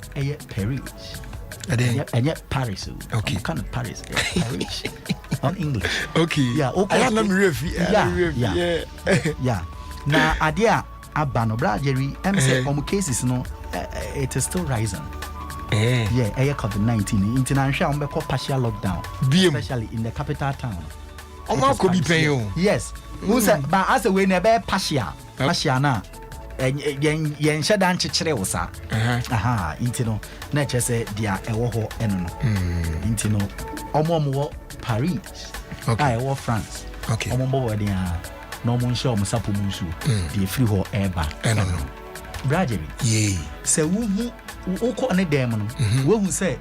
Paris. And yet Paris. Okay. Kind of Paris. Paris. On English. Okay. Yeah. Okay. Yeah. Now, Adia. Abano Bradley, say cases no, it is still rising. Yeah, COVID-19 international partial lockdown, especially in the capital town. Could be paying. Yes, who said, but as a way never partial na. Yen shadan chichreosa. Intino, nature say dia ewoho eno. Intino, omo Paris. I war France. Okay. Omo dia. No one show Musapu Musu, the free ho eba. No. Bradley. Yea. Say, who on a demon, who say,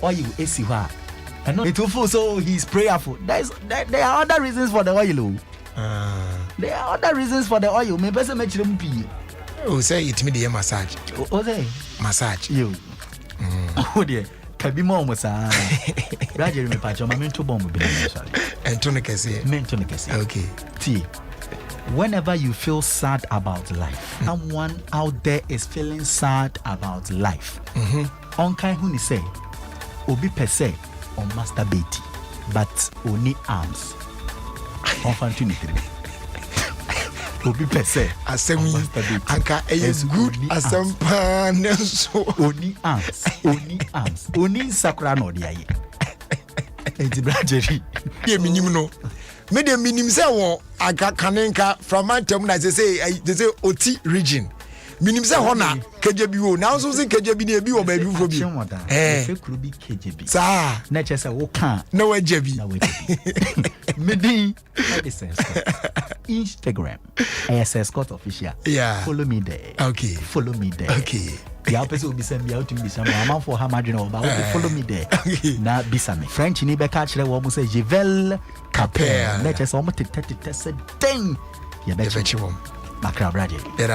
oil esiwa. And not to fool, so he's prayerful. There are other reasons for the oil. There are other reasons for the oil. Maybe I make them pee. Oh, say it me the massage. Oh, they massage. You. Oh, dear. Can be more with Bradley, me patch on my mental bomb. And Tonicasi. Mentonicasi. Okay. T. Whenever you feel sad about life, someone out there is feeling sad about life. On kind who say, Obi per se on masturbate, but only arms. On fantunity. Obi per se. Assembly. Anka is good as some pan. Only arms. Only sakura no dia. Enti Bradley. Ye minimum. Me de minim say won aga kanenka from Mantam na say Oti region. Minim say hona KJB wo. Now so say KJB na bi wo ba bi fo bi. Fe kuru bi KJB. Sa na che say wo kan na wa jabi. Me din Instagram SS Scott official. Yeah. Follow me there. Okay. Follow me there. Okay. The person will be sending me out to be some amount for how much but follow me there. Na bisame. French ni be catch the woman say Jevel Capel. Let's just almost test a ding. You bet you won't. Macra Bradley. It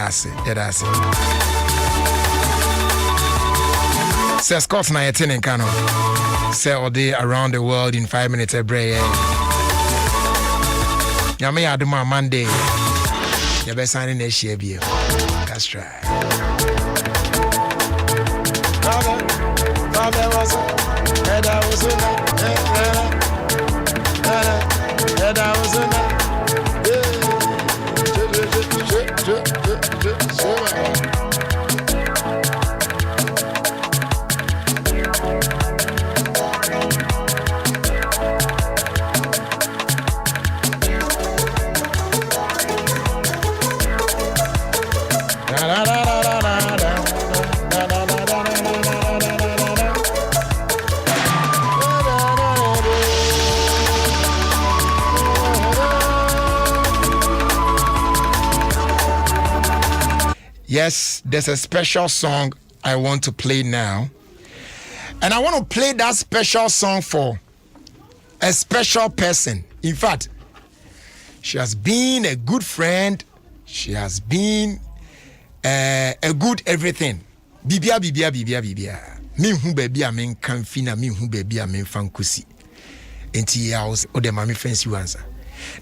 Say Scott na yetin in Kano. Say all day around the world in 5 minutes a break. Yami Adom Monday. You be signing next year. That's right. Yes, there's a special song I want to play now. And I want to play that special song for a special person. In fact, she has been a good friend. She has been a good everything. Bibia. Me hu baby a men kan fina me hu baby a men fan kusi. Enti house o de mami fancy answer.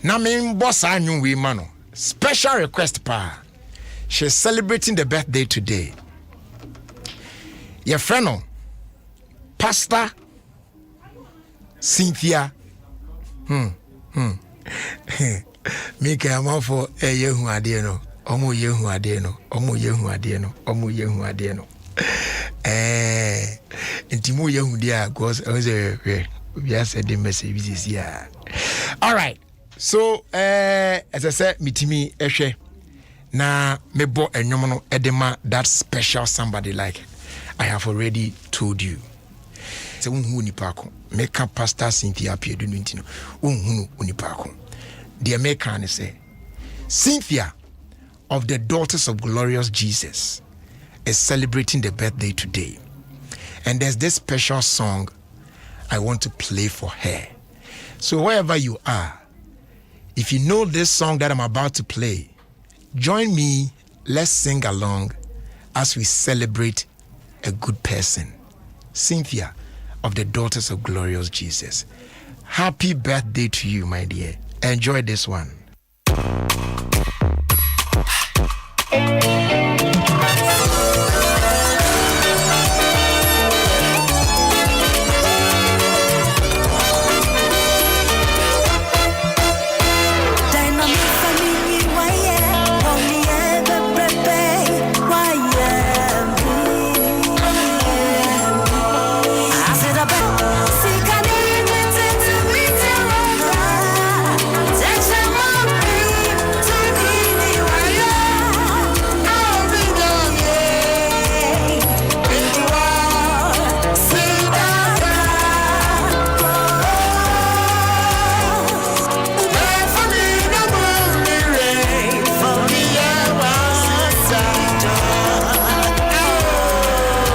Na me boss anyu we mano. Special request pa. She's celebrating the birthday today. Your friend, Pastor Cynthia. Make a man for a yehu adeno. Omo yehu adeno. Intimu yehu dia cause we are sending messages here. All right. So as I said, mitimi eshe. Na mebo enyomono edema that special somebody like I have already told you. Se unhu nipako meka Pastor Cynthia Piedu ntino unhu unipako. The American say Cynthia of the Daughters of Glorious Jesus is celebrating the birthday today. And there's this special song I want to play for her. So wherever you are, if you know this song that I'm about to play, join me, let's sing along as we celebrate a good person. Cynthia of the Daughters of Glorious Jesus. Happy birthday to you, my dear. Enjoy this one.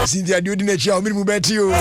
Cynthia, do you need to me bet you?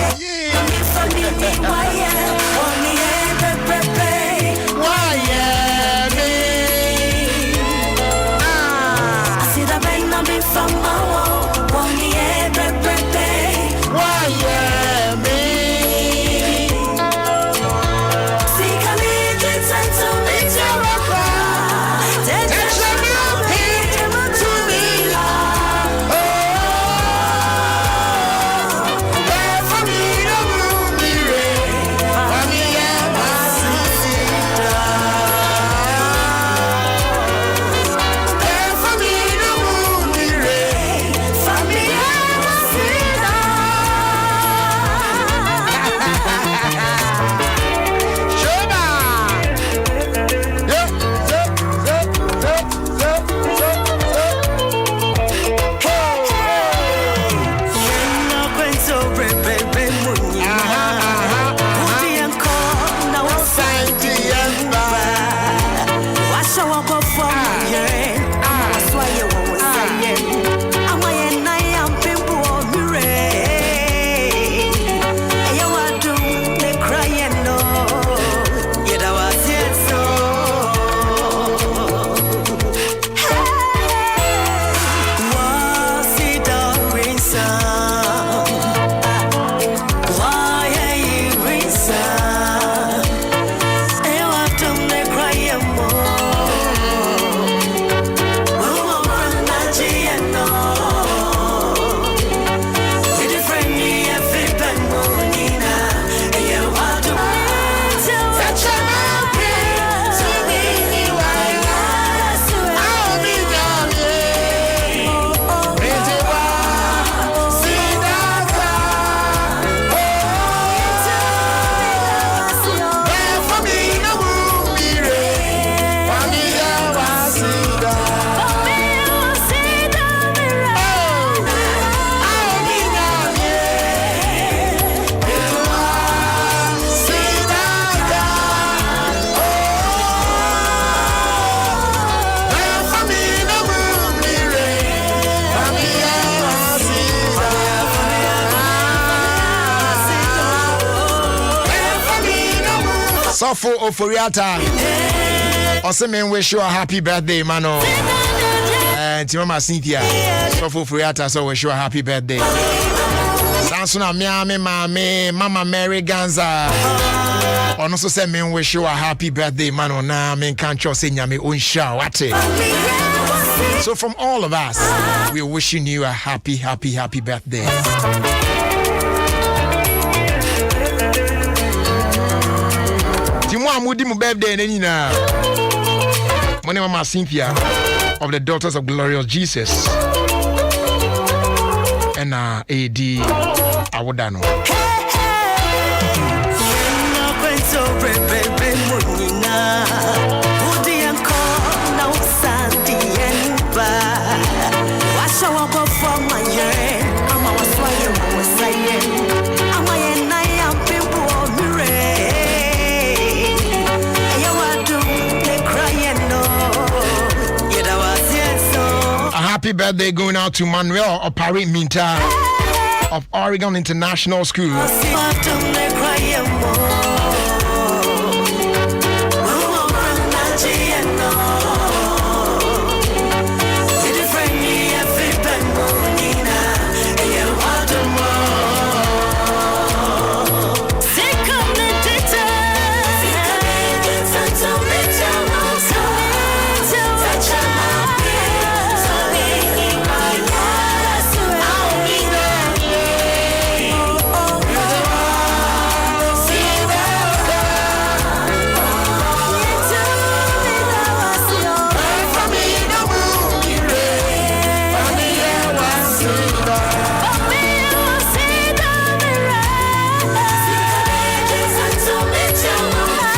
Sofo Oforiata. Also, men wish you a happy birthday, mano. And Mama Cynthia. Sofo Oforiata, so wish you a happy birthday. Sansuna Miami, Mami, Mama Mary Ganza. And also, say men wish you a happy birthday, mano. Na men can't just say nyame unsha wate. So from all of us, we're wishing you a happy birthday. Timwa mudi mu birthday nenina. Mone Mama Cynthia of the Daughters of Glorious Jesus. And AD Awodano. Happy birthday going out to Manuel Opari Minta of Oregon International School.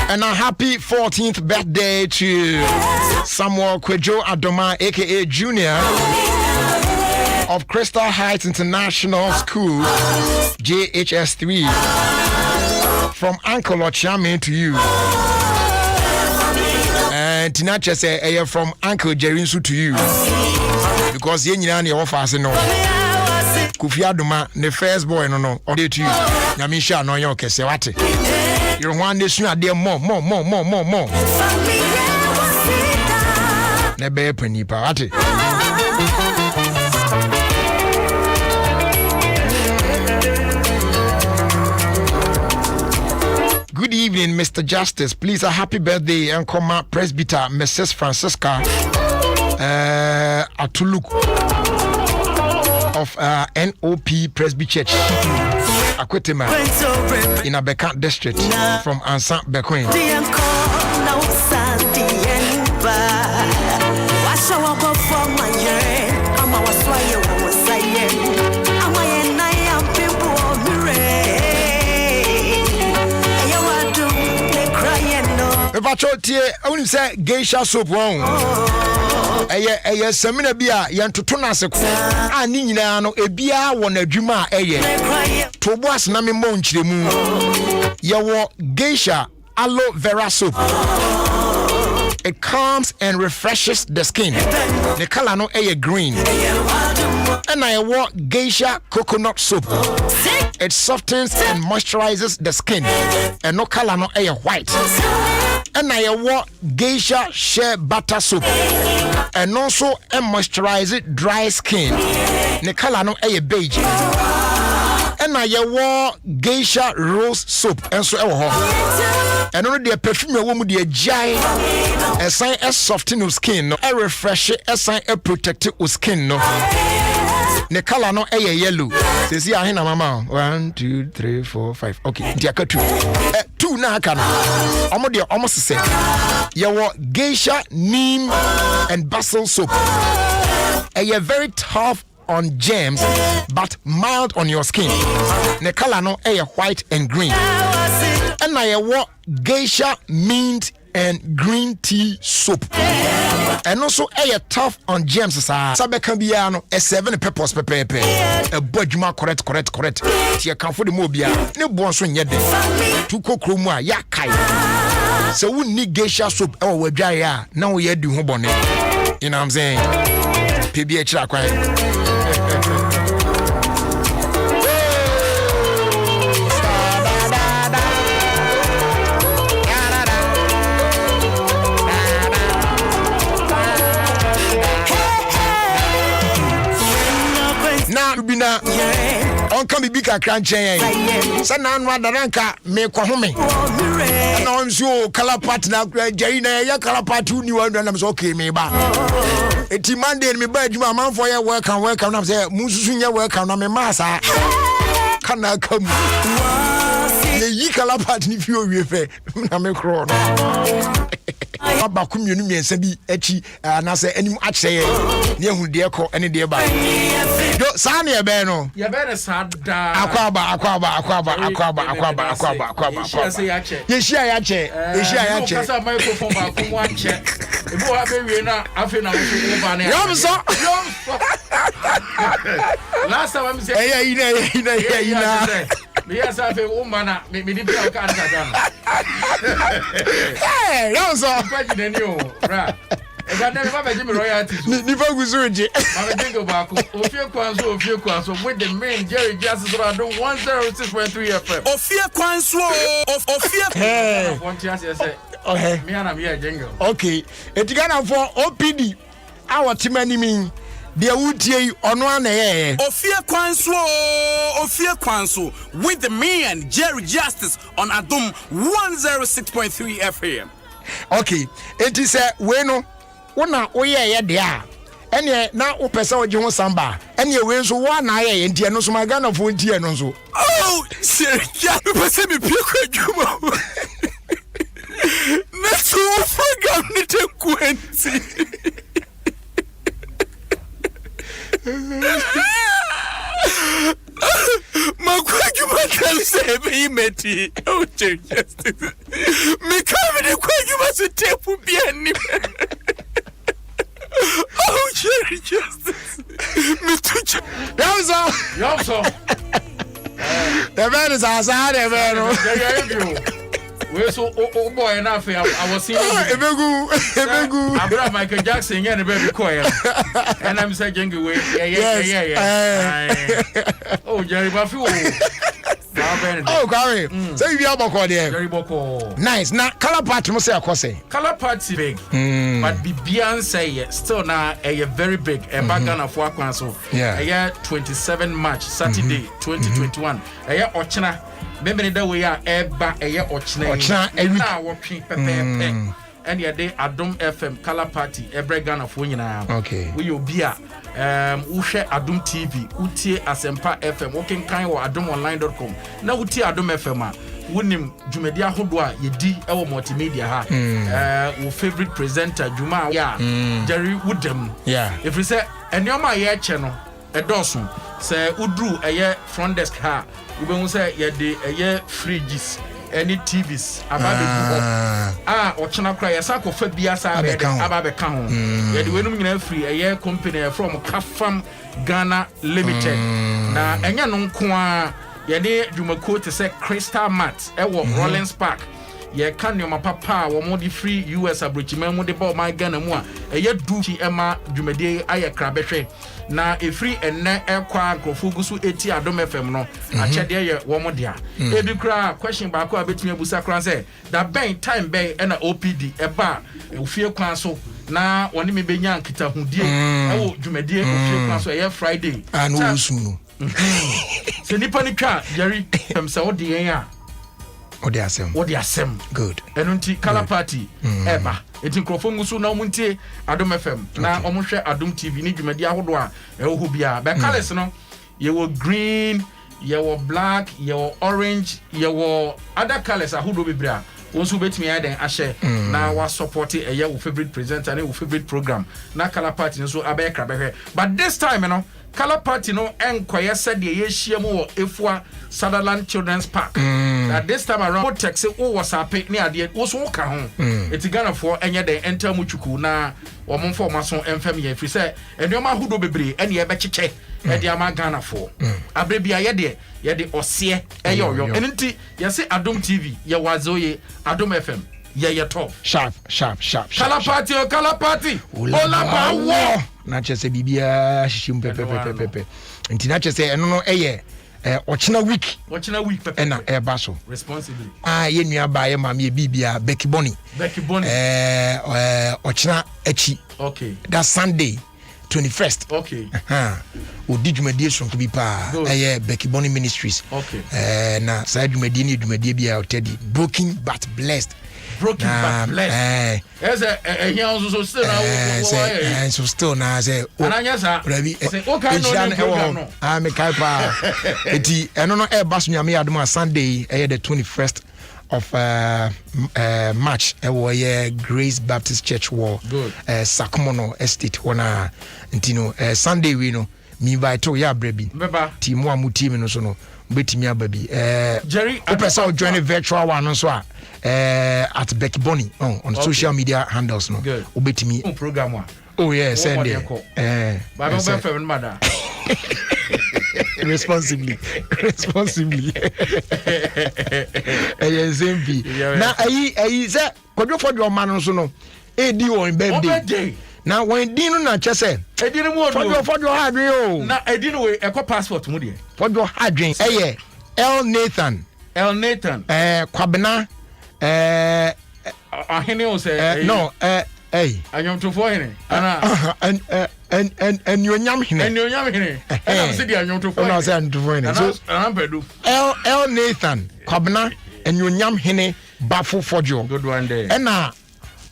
And a happy 14th birthday to Samuel Kwejo Adoma, aka Junior, of Crystal Heights International School, JHS3, from Uncle Ochame to you. And Tinacha say from Uncle Jerinsu to you. Because you know offers no. Kofi Adoma, the first boy no or to you. Namisha no yo kese wate. You want this you are there more. Nebe penny party. Good evening, Mr. Justice. Please, a happy birthday, and Coma Presbyter Mrs. Francisca Atuluk of NOP Presby Church, Akwetema, in Abeka District, from Ansan Bequin. I wouldn't say geisha soap wrong. Semina bia yantoto na se ko ani nyina no ebia wo na adwuma to boas na me mo nkyiremu ye wo geisha aloe vera soap. It calms and refreshes the skin. The color no green. And I want geisha coconut soap. It softens and moisturizes the skin. And no color no white. And I want geisha shea butter soap. And also moisturize dry skin. The color no beige. And I want geisha rose soap. And so and only the perfume woman the jai a sign a soften your skin no a refresh a sign a protect your skin no. The color no yellow. Say see I na mama 1 2 3 4 5. Okay, ndiaka 2. 2 na aka na. Omo de almost say. You geisha neem and basil soap. A very tough on germs but mild on your skin. The color no white and green. And I want geisha mint and green tea soap. And also tough on germs sabe can be a 7 peppers pepe. A budjuma correct. Tia can for the mobia. No bonso nyede. To kokromwa ya kai. So we need geisha soap we dry ya. Now we do ho bone. You know what I'm saying? PBH la kwai. onka me bi kakra nchen se na anu adaranka me kwa home na onso color part na jai na ya color part uni wa na so okay me ba eti Monday me ba adwuma manfo ye welcome na say mususu nya welcome na me masa kana kam ye yi color part ni fi owie fe na me kro no aba ku mienu miensa bi achi na say anim akyere ne ehu de ekọ ene de ba yo sa na ye be no ye be na sada akwaba ye shia ya che kasa microphone ba ku wan che ebi wa be wie na afi na wo ba na yom so last time me say ina me ya sa fe o mana me di bia ka anta dan yom so pa ji ni o ra e ga na me ba ji me royalties ni fa gusuji ma me jingle ba ku Ofie Kwanso with the main Jerry Justice Adom 106.3 FM Ofie Kwanso hey want you say okay me and me jingle okay etigana for OPD our team enemy de wutie ono ana ye Ofie Kwanso with the man Jerry Justice on Adom 106.3 FM. Okay enti se we no wona oye de a ene na wo pese oje ho samba ene we nso wo na ye enti eno so magana fo enti eno nso Oh serika pese me pie kwa djuma na so program ni te kwenti Makwajuma tell be meti. Oh, justice. Me come the kwajuma so tepu biani. Oh, Jerry Justice. Me touch. Yom so the man is outside the man we so boy na fe I was seeing ebegu Abra Michael Jackson and the baby choir and I'm saying we yeah oh Jerry Buffy oh Gary so you be aboko there Jerry Boko nice na color party mo say akose color party big but Bibian say still now a very big a bagana for Kwanso a 27 March Saturday 2021 a ochina Maybe the way I eba eye ochina na wo twi pepepe and ye dey Adom FM color party every Ghana for nyina okay we obi a wo hwe Adom TV utie Asempa FM wo kenkan wo adomonline.com na utie Adom FM a wonim dwumadi ahodo a yedi e wo multimedia ha wo favorite presenter Juma ya Jerry Woodem if you say enyoma ye che no edoso say udru eye front desk ha we won say ye de eye fridges any TVs ababe ochina kra ye sako fa bia sa ababe ka ho ye de wenum nyina free eye company from Kafam Ghana Limited na enya no nko a ye de dwumako te say Crystal Mat e wo Rollins Park ye kan yo mapapa wo mo di free US abrochima mo de ba my Ghana mu a eye du chi ema dwumade aye kra behwe na efri enne ekwa nkrofo gusu eti Adom FM no achede ye wo mo dia ebi kra question ba ko abetumi abusa kra say da ben time ben na OPD eba Ofie Kwanso na woni me benya nkita hudie ewo dwumade Ofie Kwanso ye Friday anu usu no se nipa ni twa Jerry pemsa wo de yen a What they asem good enunti color party eba eti nkrofo ngusu na omuntie Adom FM na omunhwe Adom TV ni dwumadi ahodo a ewo bia be colors no ye wo green ye wo black ye wo orange ye wo other colors ahodo bebra wonso betimi aden ahye na wa support eye wo favorite presenter na wo favorite program na color party nso abekra behwe but this time no color party no enkoye said ye hia mu wo Efua Sutherland Children's Park that this time around text wo WhatsApp ni ade wo so ka ho eti Ghana for enye den enter mu chuku na wo monfo maso emfam ye free say enoma hudo bebre ene ye becheche e de ama Ghana for abrebia ye de ose eyoyo enti ye say Adom TV ye wazoye Adom FM ye top sharp color party ola bawo na chese bibia hihim pepe enti na chese eno no eye ochina week pepe na eba so responsibly ye nua ba ye ma me bibia Becky Bonny ochina echi okay that Sunday 21st. Okay. Odi dwumadie sonko bi pa Becky Bonnie Ministries. Okay. Na sa dwumadie bi a otedi broken but blessed. Broken but blessed. Here also still now. So still now say. Ananyasa. Okay, no. Me kai pa. Eti eno no e basu nyame Adom Sunday the 21st of March Grace Baptist Church war Sakumono Estate wana ntino Sunday we no me invite to ya brebi team wa mu team no so no betimi ababi Jerry open join virtual one so at Becky Bonnie on social media handles no obetimi program one. Oh yeah, send it. But I'm mother. Responsibly. Now I say kodo for your man so no e di on birthday. Now when di no na che say e di no mo for your hadwen o. Na e di no we e ko passport mu de. For your hadwen El Nathan Kwabena ahene o say no anyam to for hene ana and you nyam hene and say the anyam to for no say anyam to for hene so anampedu El Nathan Kwabena and you nyam hene bafo fojo good one day na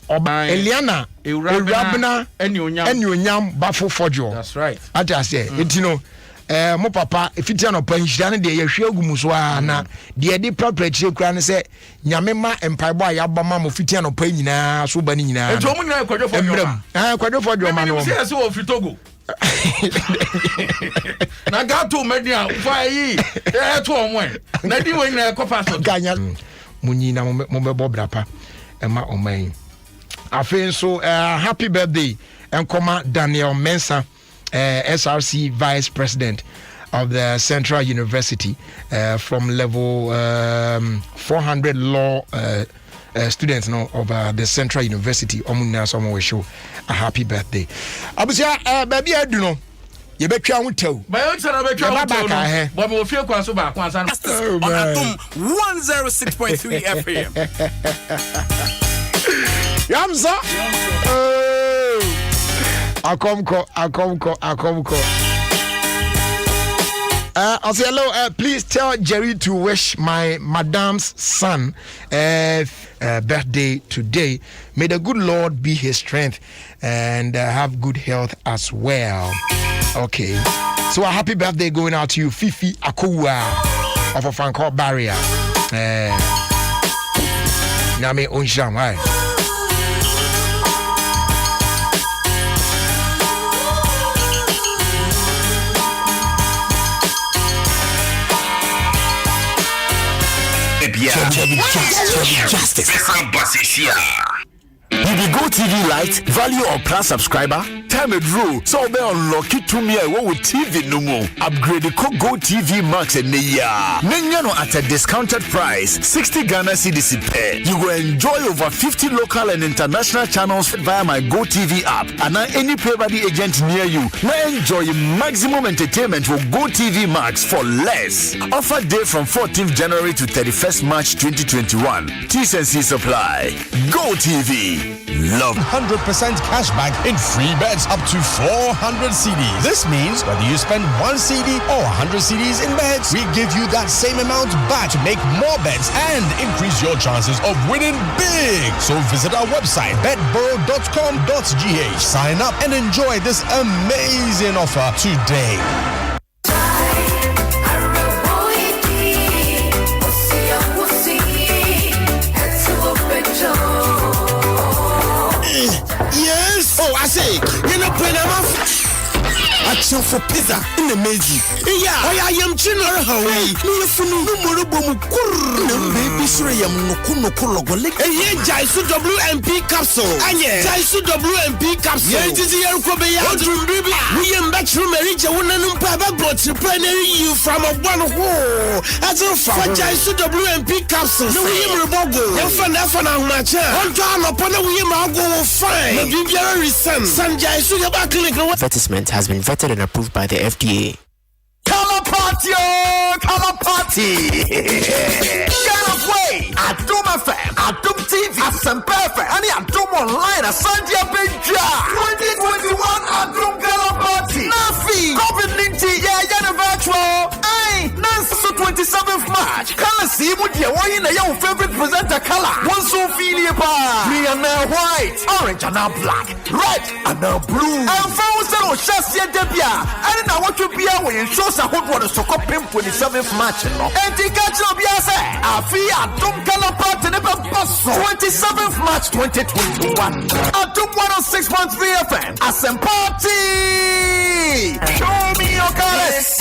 oba Eliana Eurabena and you nyam bafo fojo. That's right. Ati say etino mo papa efitia no panhira ne de yehwe agumu so na de de property kura ne se nyame ma empaibo a yabama mo fitia no pan nyina so ba ni nyina eto mo nyina kwadwo for yo kwadwo for yo ma no se se wo Togo na gato media fa yi to omwe na di wo nyina ko passport ganya munyina mo bebo brapa ema oman afen so happy birthday enkoma Daniel Mensah, SRC Vice President of the Central University, from level 400 law students of the Central University. Omuna someone will show a happy birthday. Abusia baby I do know. You bet you won't tell. But you said I bet you won't tell. But we feel Kwanso back on Adom 106.3 FM. Yamza. Akomko. I'll say hello. Please tell Jerry to wish my madam's son birthday today. May the good Lord be his strength and have good health as well. Okay. So a happy birthday going out to you, Fifi Akua of a fan called Barrier. Name Onsham, right? Justice. You be Go TV Lite, value or plus subscriber? Time it rule. So be unlock it to me. I want with TV no more. Upgrade the Go TV Max and Nenya at a discounted price, 60 Ghana CDC pay. You will enjoy over 50 local and international channels via my Go TV app. And now any pay-by-the agent near you. Now enjoy maximum entertainment with Go TV Max for less. Offer day from 14th January to 31st March 2021. T&C supply. Go TV. Love 100% cashback in free bets up to 400 CDs. This means whether you spend 1 CD or 100 CDs in bets, we give you that same amount back to make more bets and increase your chances of winning big. So visit our website betboro.com.gh. Sign up and enjoy this amazing offer today. Yes. Oh, I say, you know, when I'm off. Action for pizza in the meji. Yeah, I am Chinner Hawaii. No, baby, sure, I am no kuno leg. And yeah, Jaisu WMP capsule. And yeah, Jaisu WMP capsule. Yeah, it is here, Kobeya. We am back from Marija. One and Papa brought to primary you from a one hole. As a for Jaisu WMP capsule. No, we am Robogo. And for Nafana Macha. On time upon a we am go fine. No, give your reason. San Jaisu, your back clinic. Advertisement has been vetted and approved by the FDA. Come on, party! Get away! Adom FM, Adom TV, Adom FM, and Adom Online, Sandia Benja. 2021 Adom Gala 27th March. Color see what you want in your favorite presenter color. One so feel me and now white, orange and now black, red and now blue. And found some Shassia Debia. And I want to be away and show some hot water so cop him 27th March. And the catch of Yasa, Afia, Adom color part and never bus 27th March 2021. Adom 106.3 FM. Asem Party. Show me your colors.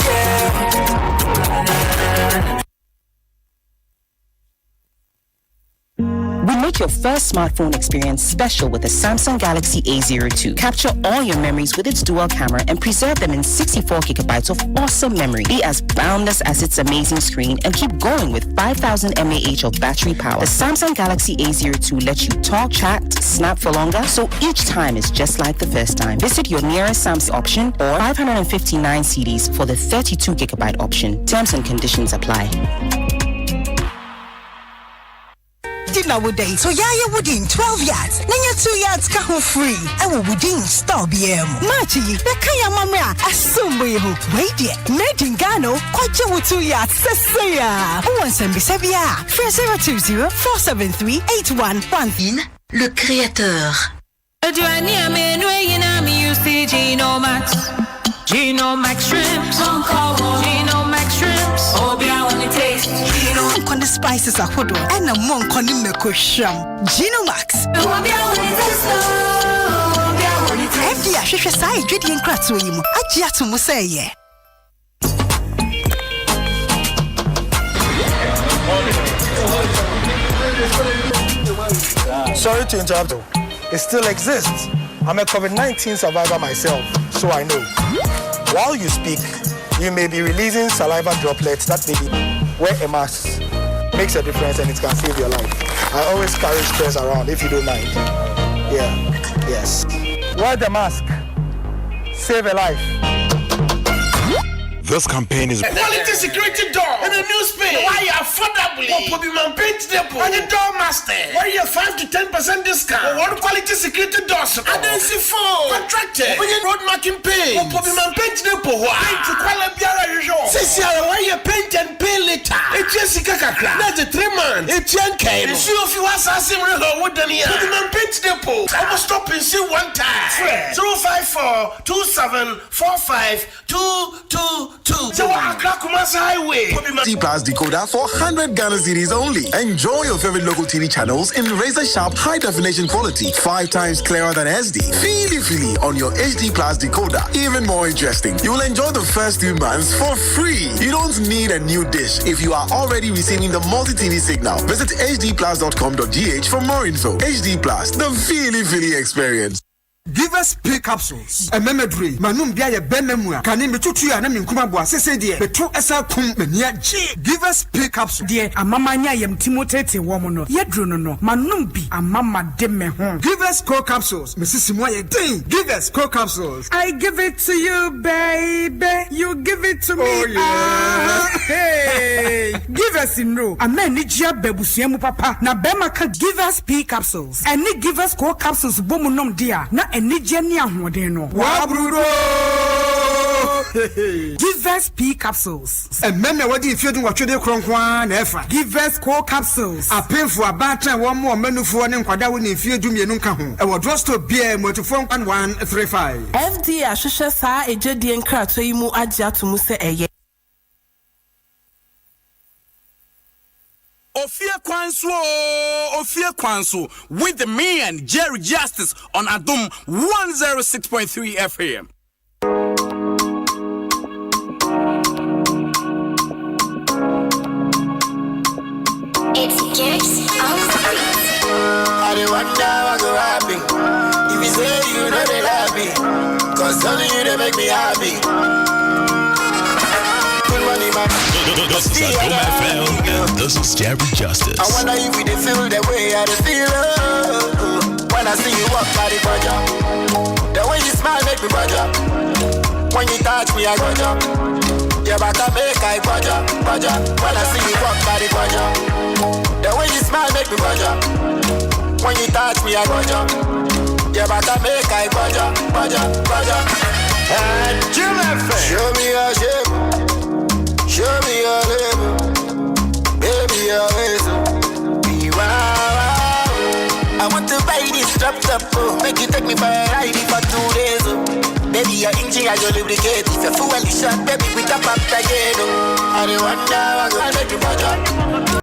We make your first smartphone experience special with the Samsung Galaxy A02. Capture all your memories with its dual camera and preserve them in 64 gigabytes of awesome memory. Be as boundless as its amazing screen and keep going with 5,000 mAh of battery power. The Samsung Galaxy A02 lets you talk, chat, snap for longer, so each time is just like the first time. Visit your nearest Samsung option or 559 CDs for the 32 gigabyte option. Terms and conditions apply. Nowadays, so yeah, within 12 yards. Nanya 2 yards ka free. I will within stop BM. Machi, the kaya mama assume you. Wait there. Made in Gano, kwacha with 2 yards. Sesaya. Once and Bisabia. 020-473-8111. Le créateur. Gino Max Shrimps, Gino Max Shrimps, oh, be on the taste. Gino on the spices are hood and a monk on the milk sham. Gino Max. Oh, be on the taste. Every I should say, Judy and Kratz with him. I just to say, yeah. Sorry to interrupt you. It still exists. I'm a COVID-19 survivor myself, so I know. While you speak, you may be releasing saliva droplets that may wear a mask. Makes a difference and it can save your life. I always carry stress around if you don't mind. Yeah, yes. Wear the mask. Save a life. This campaign is quality security door in a new space. Why you affordably? What will be my paint depot? And the door master. Why you 5 to 10% discount? What quality security doors? And then see for contracted. When you road marking paint. What will be my paint depot? Why? Paint to quality biara usual. See, why you paint and pay later? It's just kakakra. That's a 3 months. It's young. See if you want something real wooden here. Put my paint depot. I must stop and see one time. 054-2745-222. So Highway. HD Plus decoder for 100 Ghana cedis only. Enjoy your favorite local TV channels in razor sharp high definition quality, 5 times clearer than SD. Feely on your HD Plus decoder. Even more interesting, you will enjoy the first 2 months for free. You don't need a new dish if you are already receiving the multi-TV signal. Visit hdplus.com.gh for more info. HD Plus, the Feely experience. Give us pay capsules. A memedry. Manum bia ye benemua. Kani metutu ya na minkuma bua sese die. Petro esa kum menia G. Give us pay capsule. Die amama nya yem timotete womo no. Ye dro no. Manum bi amama de me ho. Give us core capsules. Mrs. Moye ding. Give us core capsules. I give it to you, baby. You give it to me. Oh yeah. Hey. Give us in no. Amen ni jia bebusuemu papa. Na bema ka give us pay capsules. And ni give us core capsules bomu nom dia. Na enijeni ahoden no wabrudo Give us P capsules. And men what if you do what you do kronkwan na efa. Give us core capsules. A painful abatra one more menu for ne nkwada woni fie dumie no nka ho. E wo drugstore beer motifon 1135. FD ahwehwe saa ejedi enkrato yi mu agye atomu se eye. Ofie Kwanso with me and Jerry Justice on Adom 106.3 FM. It's Jerry's I don't wonder what go happen. If you say you know they love me, cause only you they make me happy. This is Adom FM, and this is Jerry Justice. I wonder if you feel the way I feel. When I see you walk by the budget, the way you smile make me budget. When you touch me, I budget. Your back I make I budget. When I see you walk by the budget, the way you smile make me budget. When you touch me, I budget. Your back I make I budget. And Jim FM, show me your shape. Show me your label. Drop top, oh, make you take me for a ride for 2 days, oh. Baby, your engine, I go lubricate. If you're fuel shot, baby, we tap up again, oh. I don't wonder, I make you better.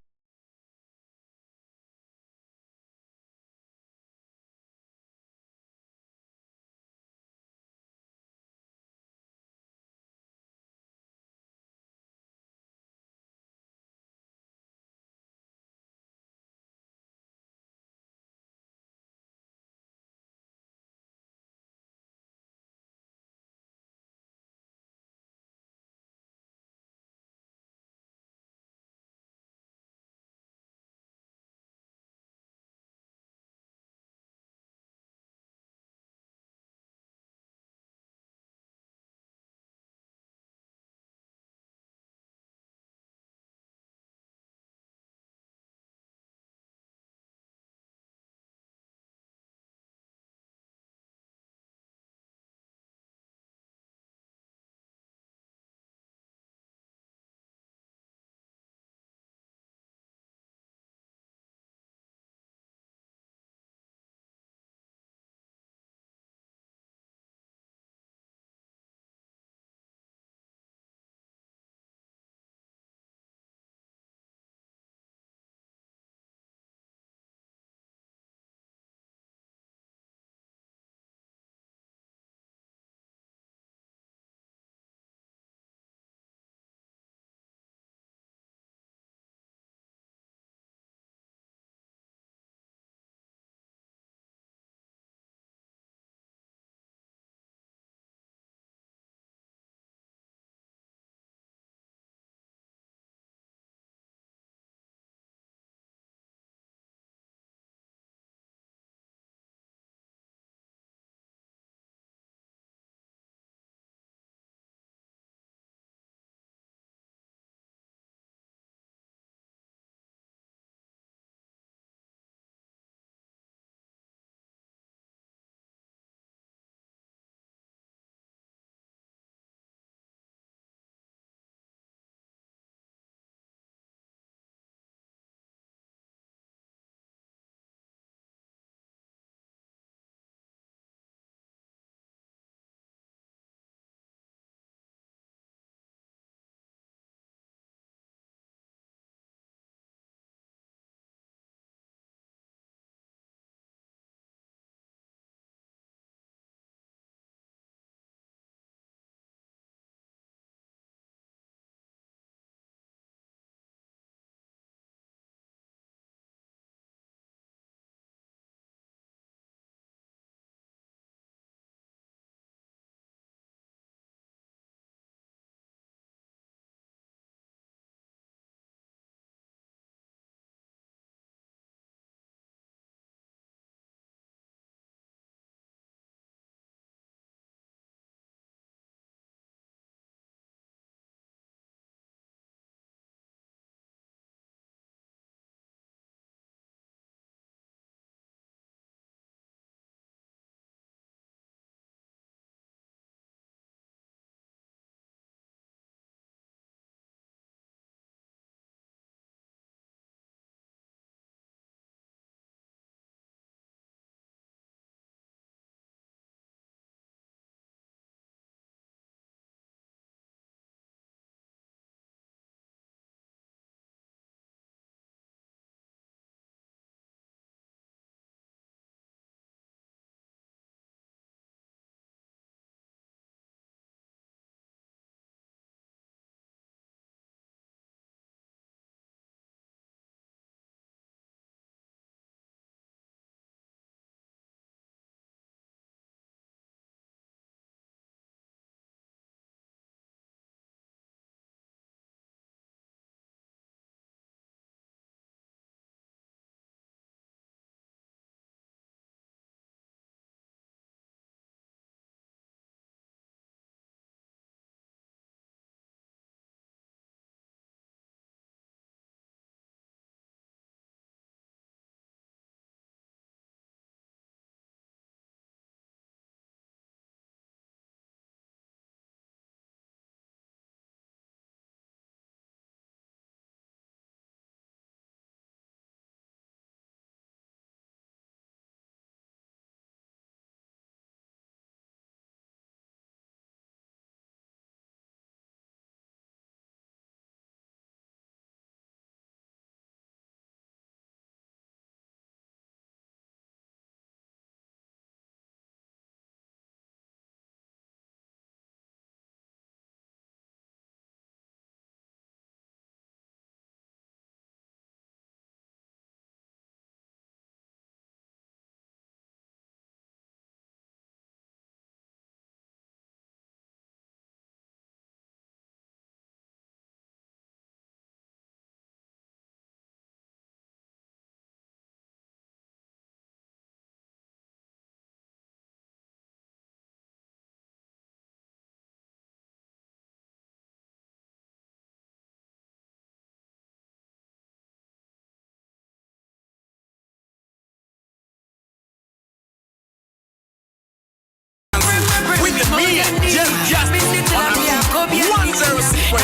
Jerry Justice on Adom 106.3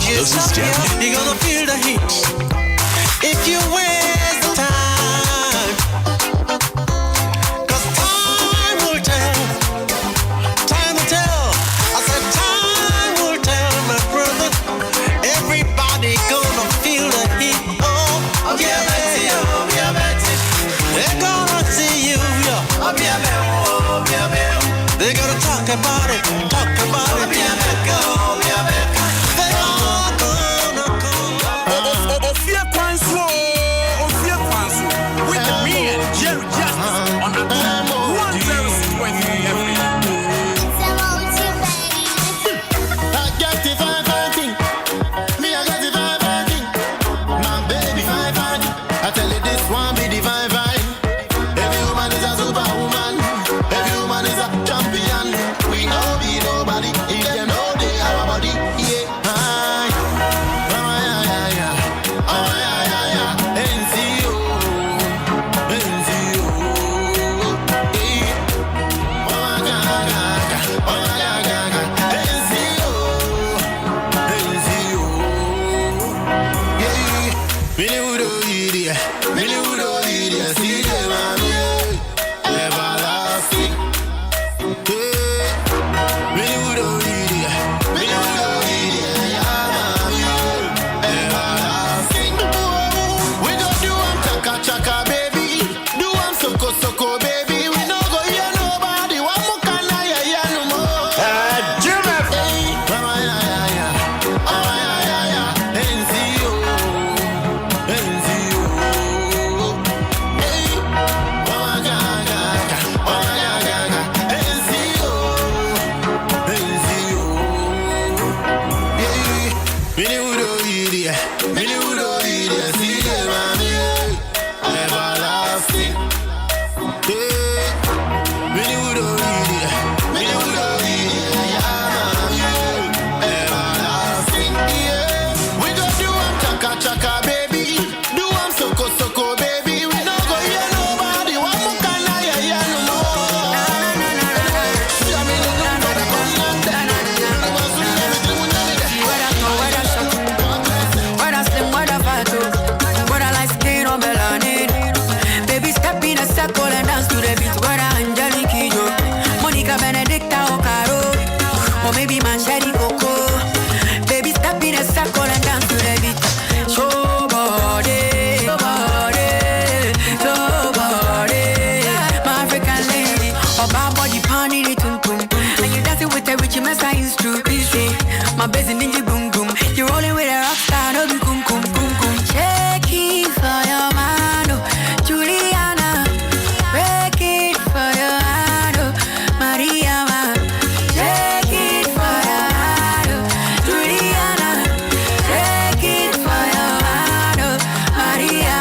This is Jam. You're gonna feel the heat if you waste the time. 'Cause time will tell. Time will tell. I said time will tell, my brother. Everybody gonna feel the heat. Oh, yeah, Betty, oh, yeah, Betty. They're gonna see you, yeah. Oh, yeah, Betty. They're gonna talk about it, Oh, yeah, Betty, oh, yeah, Betty. Ofie Kwanso with the man Jerry Justice on Adom 106.3 FM. I got the vibe thing. Me, I got the vibe thing. My baby vibe. I tell you this one be the vibe. Every woman is a superwoman. Every woman is a champion. We know be nobody. If they know they our body. Yeah. My busy ninja boom boom. You're rolling with a rock star, no be kum kum kum kum. Shake it for your man, oh, Juliana. Break it for your hand, oh, Maria. Shake it for your hand, oh, Juliana. Break it for your hand, oh, Maria.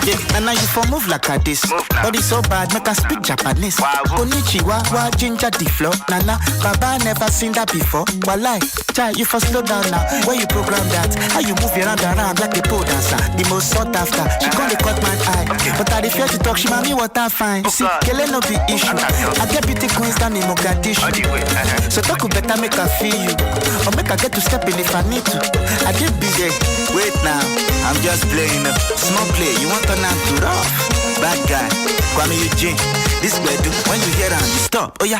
Yeah, and now you for move like a this. Body so bad, make us speak Japanese. Konnichiwa, wa ginger the floor. Nana, Baba never seen that before. Walai. Chai, you for slow down now. Where you program that? How you move your hand around like a pole dancer? The most sought after. She gonna cut my eye. But I fear to talk, she mami what I find. See, Kele no be issue. I get beauty queens down in Mogadishu. So talk better make her feel you. Or make her get to step in if I need to. I get busy. Wait now, I'm just playing. Small play, you want to turn to rough. Bad guy, Kwame Eugene. This way do when you hear her, you stop. Oh yeah.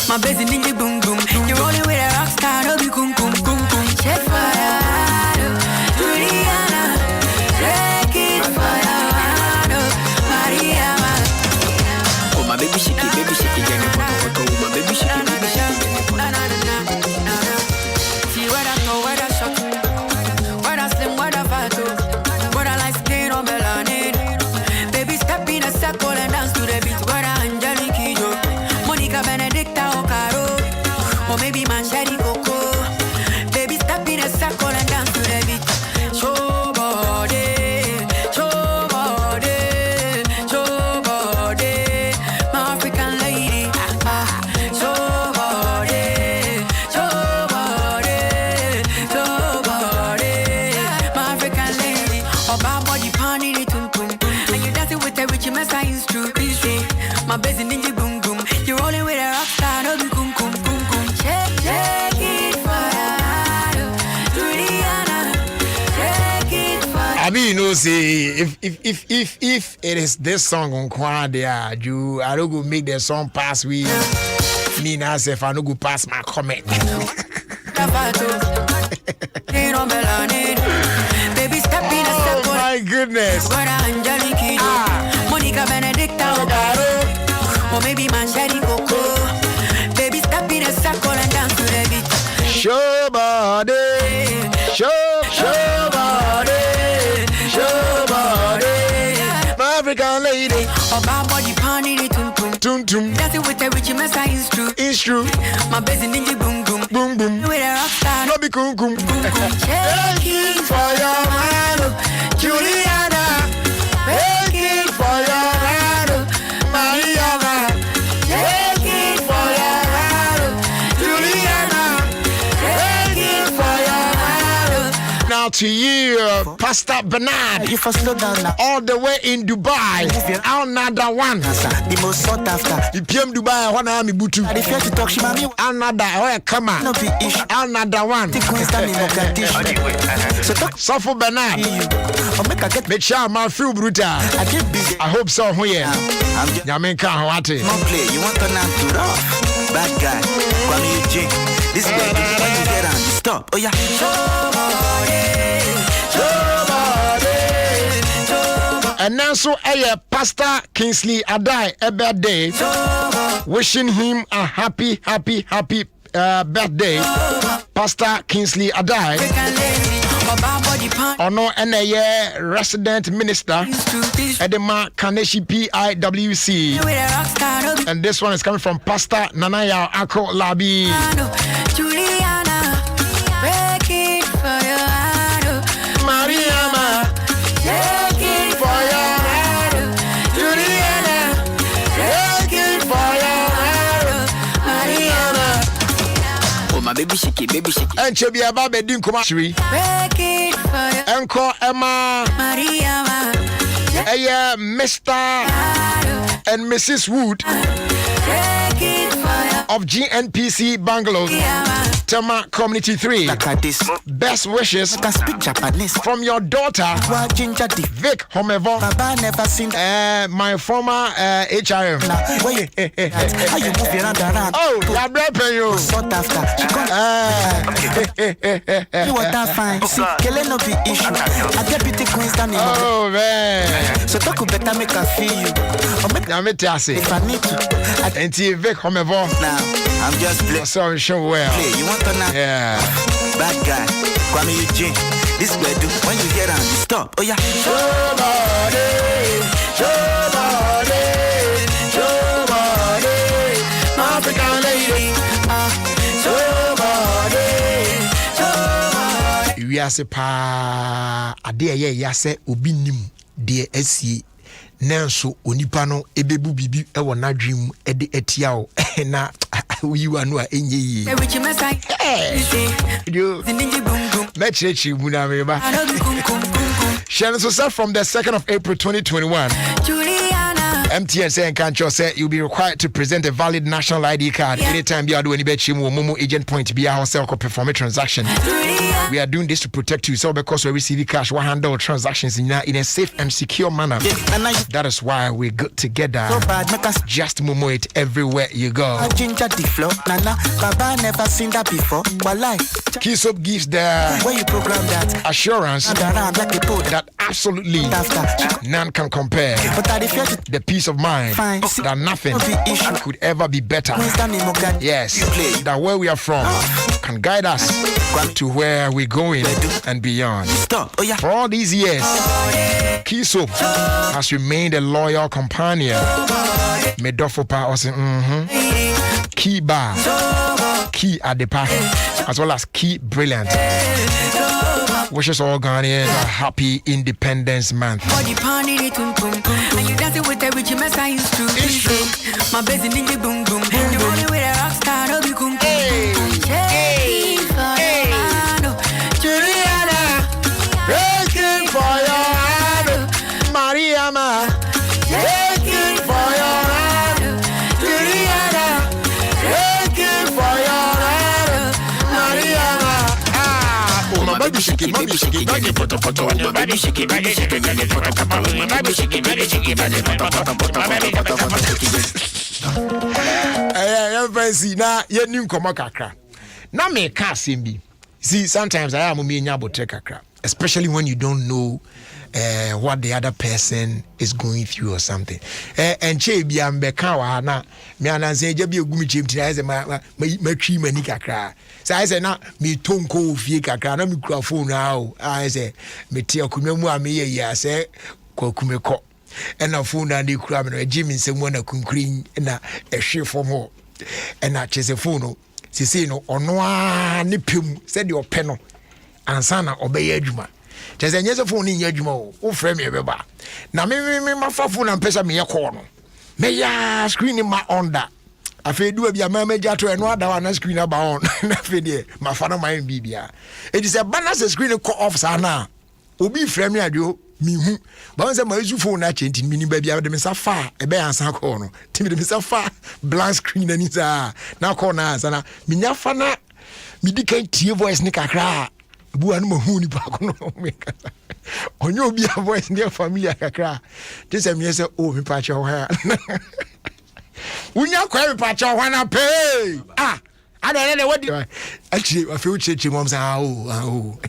My busy ninja boom boom. You're rolling with a rock star, no be kum kum kum kum. Check fire, Juliana. Break it fire, Maria. Oh my baby shake it, get it. My bass in the boom boom. You rolling with a rock star, no be kum kum kum kum. Shake it for ya, Juliana. Shake it for ya. I mean, you know, say if it is this song on Kwadia, you I don't go make the song pass with me now. If I don't go pass my comment. Baby, step in a step. Oh my goodness. Monica Benedicta or maybe Mancheri Coco. Baby, step in a circle and dance to the beat. Show body, show body, show body. My African lady. Oh, bad body pounding tum tum tum tum. Dancing with the rich mess, it's true. It's true. My bass in the boom boom boom boom. With a rock star. No be kum kum. Shake it for your man, Juliana. Shake it for your man, Mariana. Shake it for your man, Juliana. Shake it for your man. Now to you, Pastor Bernard. You for slow down now. All the way in Dubai. Another one. The most sought after. The PM Dubai, one I am Butu. I fear to talk Shimami. Another, oh come on. No be issue. Another one. The Queen stand in Mogadishu. So talk. Suffer Bernard. Or make a get. Make sure my feel brutal. I get busy. I hope so. Here. Yamenka Hawati. More play. You want to turn to rough. Bad guy. Kwame Eugene. This guy. When you get on, stop. Oh yeah. And now so Pastor Kingsley Adai a birthday. Wishing him a happy birthday. Pastor Kingsley Adai. Ono NAye resident minister Edema Kaneshi PIWC. And this one is coming from Pastor Nanaya Ako Labi. Juliana, break it for your heart. Mariama, take it for your heart. Juliana, take it for your heart. Mariana. Oh my baby shake it, baby shake it. And Chebi Ababe Din Kumashri. Break it for your Uncle Emma. Mariama. Mr. and Mrs. Wood of GNPC Bungalows, Tema Community 3. Best wishes from your daughter, Vic Homevo, my former HRM. Oh, you're breaking you. Oh, man. So talk better make her feel you. Now me tell you. If I need to, and Vic Homevo. Now I'm just playing. So show well. Play. You want to know? Yeah. Bad guy. Kwame Eugene. This way do when you hear him, stop. Oh yeah. Somebody. My African lady. Somebody. We are pa. Ade ye yase obi nim de asie. Nanso onipa no ebebu bibi e wo na dwem e de atia o na wi wanu a enye yi mechechi bu na meba so from the 2nd of April 2021 MTN saying can't say you'll be required to present a valid national ID card anytime you are doing any Momo agent point be our sell perform a transaction. We are doing this to protect you so because we receive cash one handle transactions in a safe and secure manner. That is why we're good together. Just Momo it everywhere you go. Keysop gives the assurance that absolutely none can compare. The peace of mind that nothing could ever be better. Yes, that where we are from can guide us to where we're going and beyond. For all these years, Keysop has remained a loyal companion. Medofopa also Key Bar, Key Adepa, as well as Key Brilliant. Wishes all Ghanaians a happy Independence Month. And you dancing with the rich mess, I used to. It's true. My bass in the boom boom. You rolling with a rock star, no be kum kum. Hey, Juliana, breaking for your hand, Mariama, breaking for your hand, baby shake it, baby shake it, baby poto poto, baby shake it, baby shake it, baby poto poto, baby shake it, baby shake it, baby poto poto, baby poto poto. Fancy na ye nim komo kakra. Na me ka sembi. See, sometimes I am me nya botre kakra, especially when you don't know what the other person is going through or something. And che bia mbeka wa na me ananse je bia gumi chem tina say ma twi mani kakra. So I say na me tonko ofie kakra na me kura phone now. I say me tie akunwa mu a me ye ya say kwakumeko. And na phone na dey kura me no Jimmy nsem na kunkrin na ehwe fom ho. And na chese phone no sisi no ono a ne pem se de opɛ no ansa na obɛyɛ adwuma. Chese nyese phone ni nya adwuma o frɛ me beba. Na me mafa phone na pesa me ye call no. Me ya screen ma onda. Afi du bia ma meja to eno ada wa na screen aba on. Na afi de mafa na mind bibia. It is a balance screen call off sana. Obi frɛ me adio mi hu ba won say ma use phone na chenti mi ni ba bia de me sa fa e be ansa call no timi de me sa fa blank screen ani sa na call na ansa na mi nya fa na mi di kan tie voice ni kakra bu anu ma hu ni ba ko no me ka onyo obi a voice ni familiar kakra just say me say oh me pa che ho ha unya kwa me pa che ho na pay I don't know what actually I feel church mom say oh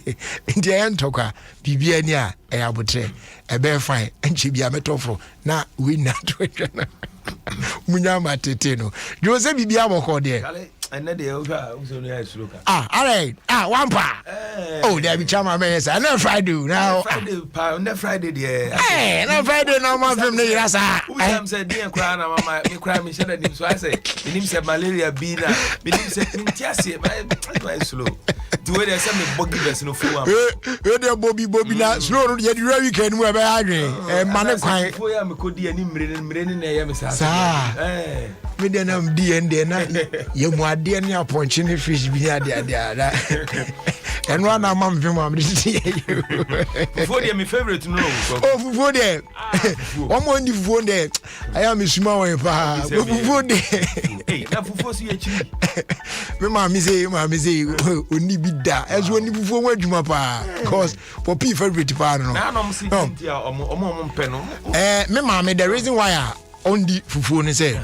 India entoka bibia ni a abotre e be fine enchi bia metofo na we na to munya matete no Jose bibia boko de and then they all right one pa oh there be chama me say na Friday now Friday there na Friday no ma film ni rasa who say dey cry na mama me cry me share nim so I say nim say malaria be na me nim say ntiase my slow the way they say me buggy verse no full am we dey bobby na slow no dey the weekend mu e be adwen mane kwan fo ya me kodi ani mre ni na ya me sa me dey na mdi ende na ye mu ade ni aponche ni fish bi ade eno na ma mvem am dey fufu dey my favorite no fufu dey omo ndi fufu dey aya me suma won pa fufu dey na fufu so ye chiri me ma mi say oni bi da ezo oni fufu won adwuma pa cause for people favorite pa no na no si dia omo mpe no me ma me the reason why ondi fufu ni say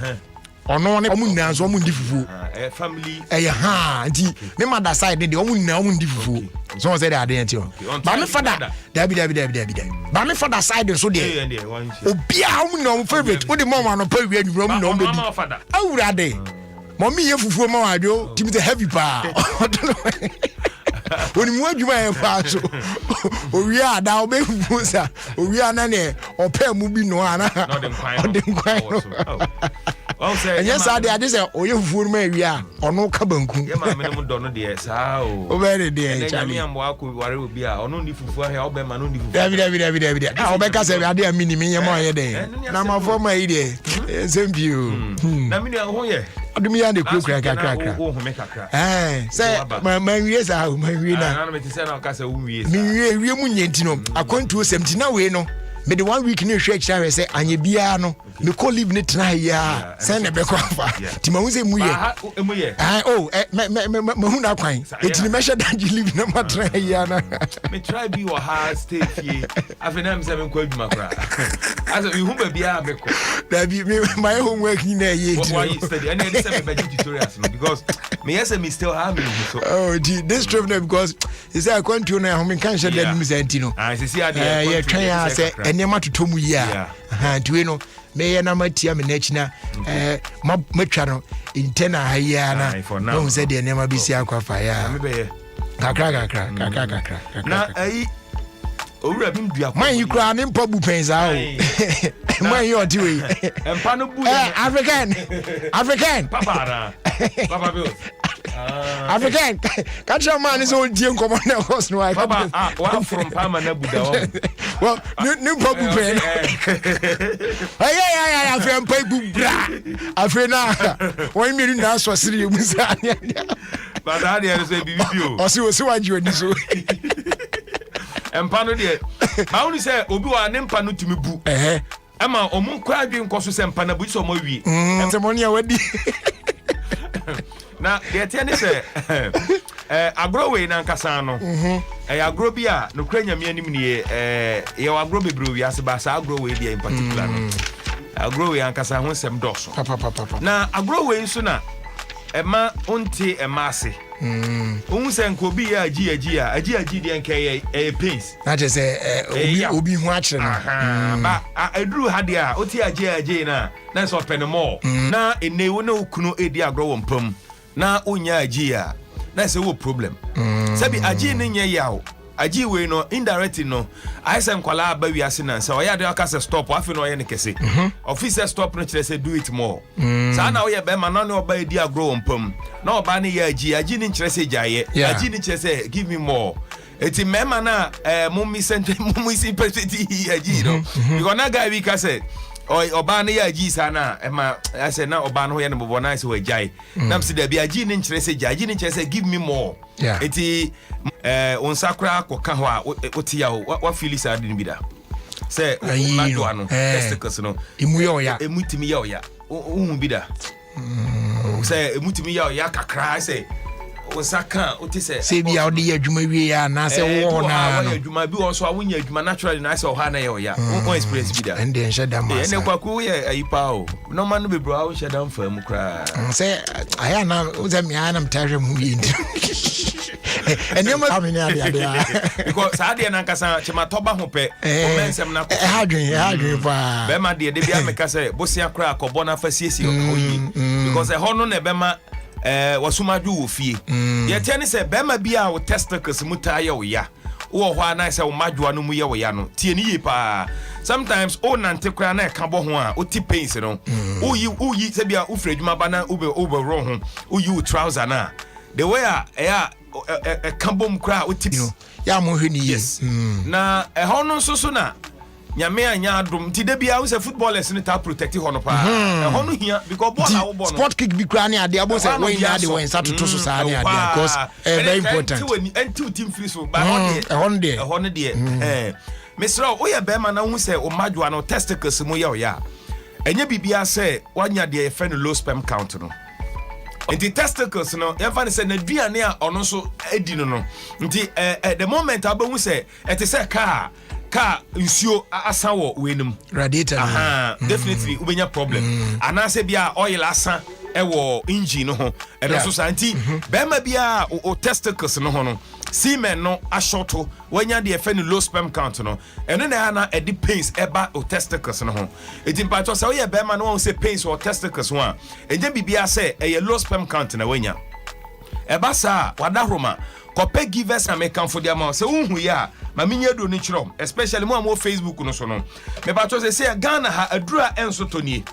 ono ne omu nyina so omu ndi fufu family nti me ma da side de omu nyina omu ndi fufu so say that dey enti ba me father da bi ba me father side so de obi a omu na omu favorite wo de mom no pa wi anwura omu na omu di awura de mommy ye fufu ma wadwo timi the heavy pa oni mu adwuma e pa so owi ada obe fufu sa owi ana ne opa mu bi no ana ode nkwan and yes I dey say oye fufu ma wi a ono ka banku ye ma me no do no de sa o be de chali am wa ko ware obi a ono ndi fufu a obe ma no ndi fufu David obe ka se ade a mini me ye ma ye de na ma fo ma yi de sempio na mini ho ye adumi ya de kukura kakra say my wie sa my wie na na me ti say na ka say wo wie sa mi wie mu nyenti no akwantu 70 na we no me de 1 week ni hwe ekira say anye bia no me call leave ni tena ya say na be kwa fa ti ma hu say mu ye me hu na kwan eti ni me hwe da leave na ma tena ya na me try be your hard stay here afena me say me kwa adwuma kra asa we hu ba bia me ko da bi my homework ni na ye ti why you study and then say me be tutorials because me yes me still have me so this trip na because he say akwantu na home kan hwe da bi me say antino say see ade ye twan ya say enema totomu yi a ntiwe no me ye na matia me na china matwa no intena haya na no say de enema bi si akwafa ya kakra na owura bim dua man you cry ne mpa bu penza o man you oti we empa no bu African papa bill African catch your man is on die nkomo na host no papa wa from Palma na buda well ne mpa bu pen ay African pa bu bra Afrina won mi na so siri mu sa but that dey say bibio o si waji oni so empano de ma woni say obi wa ne mpa no tumi bu ama omun kwa adwen nkoso say mpa na bu so mo wie entemoni a wadi na de tie ne say agroway na nkasa no agro bi a no kra nyame anim ne ye agro bebre wi ase ba sa agro we dia in particular no agro we ankasa ho sem doso na agro we nso na ema onte ema ase ohun se nko bi ya agi dia nke e pains na je se obi hu a kire no ba eduru ha dia oti agi na so penemo na enewo na okunu edi agro wo mpam na onya agi a na se wo problem sabi agi ne nya yawo agi we no indirect no I say nkwala ba wi ase na say oya de aka say stop afi no oya ne kese officer stop no kire say do it more sa na oya be ma na oba edi agro mpam na oba ne ya agi ne kire say jaye agi ne kire say give me more eti mema na mummy sent mummy sympathy agi no because na guy we ka say oba ne ya agi sana ema I say na oba no ye ne bobo na say we jai na msi da bi agi ne kire say jai agi ne kire say give me more eti on sakra koka ho a otia wa feel sad ni bida say madwa no testicles no emu ye oya emutimi ye oya hu bida say emutimi ye oya kakra say on saka oti say bia odi adwuma wie ya na say wo na no adwuma bi also awunya adwuma naturally na say oha na ye oya on experience bida and then sheda ma ene kwaku ye ayipa o no man be bro a sheda mfa mu kra say aya na uzami ana mtahwe mu yi enema amene ade because ade na nkasa chema toba ho pe omensem na ko hadwen pa be ma de bia meka say bosia kra akobọ na fasiesie oyi because e hono na be ma wasumadu wo fie ye tiene say be ma bia wo testicles mutaye wo ya wo ho ana say wo madwa no mu ye wo ya no tie ni yi pa sometimes o nante kra na ka bo ho a o ti pains no uyi say bia ufre adwuma ba na ube ro ho uyi trouser na the way a kambom kra otip ya mo hwe ni yes na hono nso na nyame anya adom ti da bia wo se footballers ni ta protect hono pa hono hia because ball na wo ball no sport kick bi kra ni ade abo se when ya de when start to so sa ni ade because very important and team free so ba hono de mesra o ya be ma na hu se o madwa no testicles mu ya o ya enye bibia se wanya de fe no low sperm count no nti testicles no yɛmfa ne sɛ na duane a ɔno nso edi no nti the moment abahu sɛ ɛte sɛ car nsuo asa wɔ wenum radiator definitely ubenya problem anase bia oil asa ɛwɔ engine no ho ɛno so sa nti bɛma bia o testicles no ho no semen no ashoto wanya de efe no low sperm count no eno na na edi pains eba o testicles no ho edi mpacho se oye be ma no won say pains o testicles ho a enje bibia se eye low sperm count na wanya eba sa wadahoma kope givers American for their se unhu ya ma minya do ni chiro especially mo am Facebook no so no me bacho se Ghana ha adura enso tonie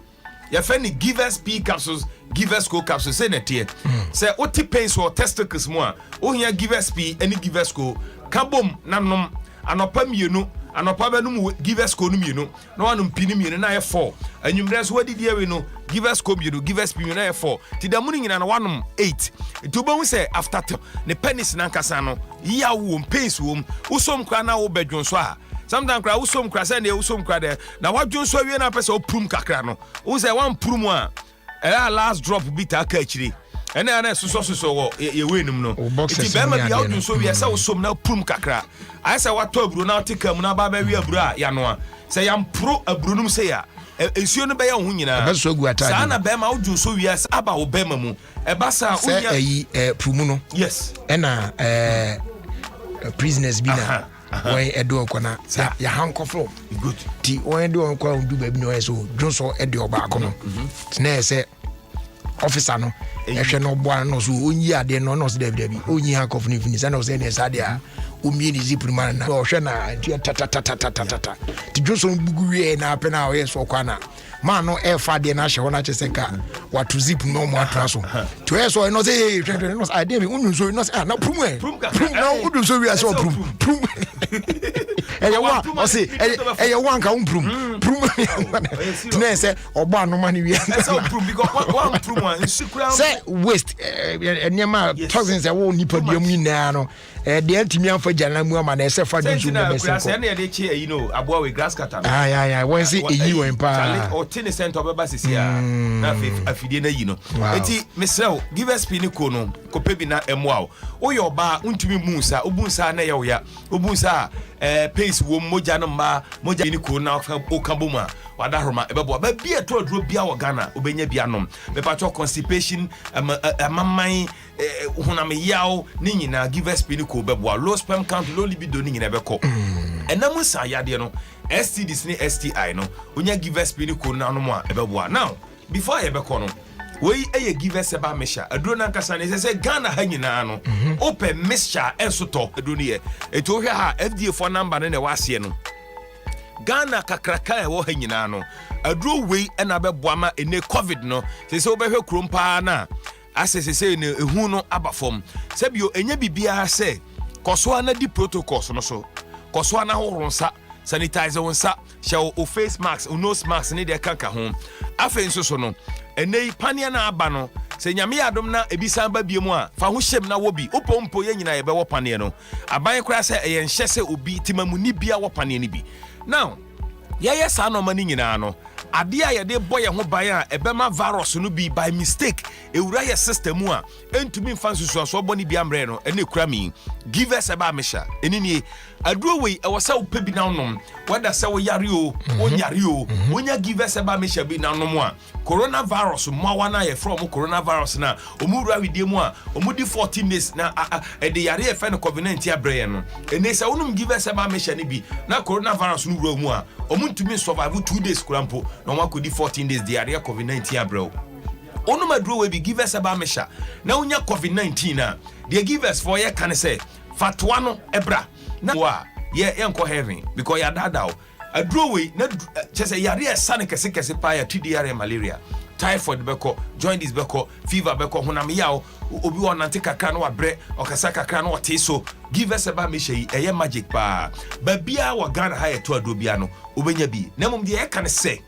ya fe ni givers P capsules givers co capsules say netie say oti pains or testicles mo a ohia givers P any givers co kabom nanom anopa mienu anopa benum givers co no mienu na wanum pini mienu na ye 4 anwumre so wadi die we no givers co mienu givers P na ye 4 ti da muni nyina na wanum 8 to bo say after ne penis na nkasa no ya wo pains wo usom kra na wo bedwon so a sometimes kra usom kra say na usom kra de na wadwon so wie na pese oprum kakra no wo say wan prum a last drop bi ta ka akire ene ana so wo ye wenum no ti be ma bia odun so wie say usom na prum kakra ai say wato aburo na otika mu na ba wi aburo a ya no a say yam pro aburo num say ya ensuo no be ya ho nyina sa na be ma odun so wie say aba wo be ma mu e ba sa unya ayi prumu no yes ena prisoners bi na when edo kona ya hankofo good ti when edo kwa ndu ba bi no so dwonso edo ba akono na say officer no ehwe no boa no so onyi ade no no so dabi onyi hankofo ni fini na so na sade a omie ni zipurman na ohwe na ta ti dwonso bugu wie na apena o yeso kwana ma no e fa de na hye ho na cheseka watu zip no mo atra so to yeso no say no I dey unyu so no say na prum na unyu so wi so prum eye wa o say eye wa nka prum tena say ogbo anoma ni wi say prum because one prum one sikura say waste enema toxins e wo nipa biam nyina no the antimi for janamu ama na ese fa do so na say na dey che you know aboa we grass cutter ah when say eyi wen pa o tin center obeba sisia na afidie na yi no enti mesrel give us pin ko no ko pebi na emoa o yo ba untumi munsa obunsa na ye wo ya obunsa pace wo moja no ma moja ni ko na o kaboma wada horoma ebebo ba bia to aduro bia wo Ghana obenya bia nom me patcho constipation amamman huname yaw ni nyina give us pin ko bebo low sperm count low libido ni nyina beko enam sa yade no STDs ni STI no onya give us pin ko na no mo ebebo now before ye beko no we eye give us eba mesha aduro na nkasa ne se Ghana ha nyina no open mesha ensoto aduro ni e eto hwe ha FDA for number ne wase no Ghana kakraka e wo ha nyina no aduro we na beboa ma ene covid no se obehwe krompa na asese ne ehu no abafom sebio enya bibia se koso na di protocols no so koso na horonsa sanitizer wonsa show o face mask o nose mask ne de kanka ho afen so no enei pania na aba no se nyame adom na ebisa ba biemu a fa ho hyem na wobi opompo ye nyina ye be wo pania no aban kura se ye nhye se obi timamuni bia wo pania ni bi now ye sa no mani nyina no ade a ye de boye ho ban a ebema virus no bi by mistake ewura ye system a entumi mfa nsusuaso boni bi amre no ene kura mi give us eba mesha enini aduro we e wasa wo pebi na onom wada se wo yare o wonyare o wonya give us eba mesha bi na onom a coronavirus mwa na ye from coronavirus na omura widie mu a omudi 14 days na de yare e fe no covid-19 abre no ene se wonum give us eba mesha ni bi na coronavirus no wura mu a omuntumi survive 2 days kurampo no one could 14 days the area COVID-19 abro. Ono madro we be give us about mesha. Na unya COVID-19 na they give us for ye can say fatwano ebra. Na wa ye enko heaven because ya dada adro we na chese yare sane kese pa ya TDR malaria. Typhoid beko, jaundice beko, fever beko honam yawo obi wonante kakra no wabre okasa kakra no wote so give us about mesha yi eye magic pa. Ba bia wa Ghana ha ye to adobia no obenya bi. Na mum de ye can say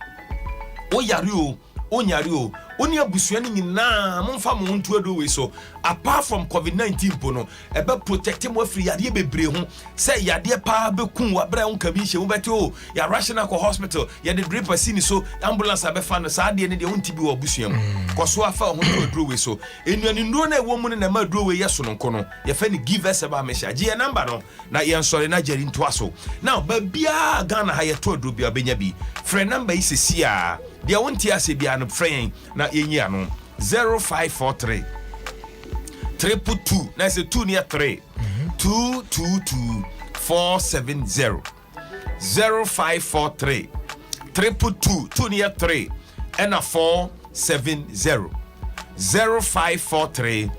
o yare o onyare o oni abusua ni nyina momfa mo ntu ado we so apart from covid-19 po no ebe protect mo afri yade bebre ho say yade pa bekun wa bra on kabi hye wo beti o ya rational ko hospital ya de drip asini so ambulance abefa no sa de ne de wonti bi wo abusua mu koso afa ho ado we so enuani ndo na ewo mu ne na ma ado we yeso no nko no ye fa ni give us aba mesha je number no na ye nsore na jeri nto aso now ba bia Ghana ha ye to ado bia benya bi friend number is sia dia wonti ase bia no friend na yenyi ano 0543 222 na say 2 near 3 222 470 0543 222 2 near 3 and a 470 0543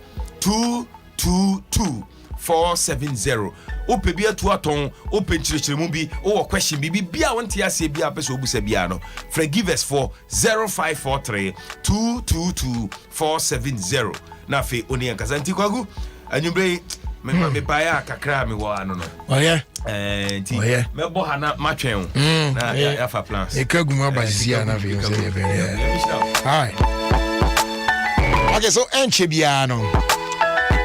222 470 ope bia tu aton open chirechiremu bi o question bi bia wonte ase bia pese obusa bia no forgive us for 0543 222 470 na fe oni ankasa nti kwagu anyumbre me baya kakra me wo ano no oye nti me bo hana matwen na ya fa plans e kagu ma bazia na fe hi okay so enche bia no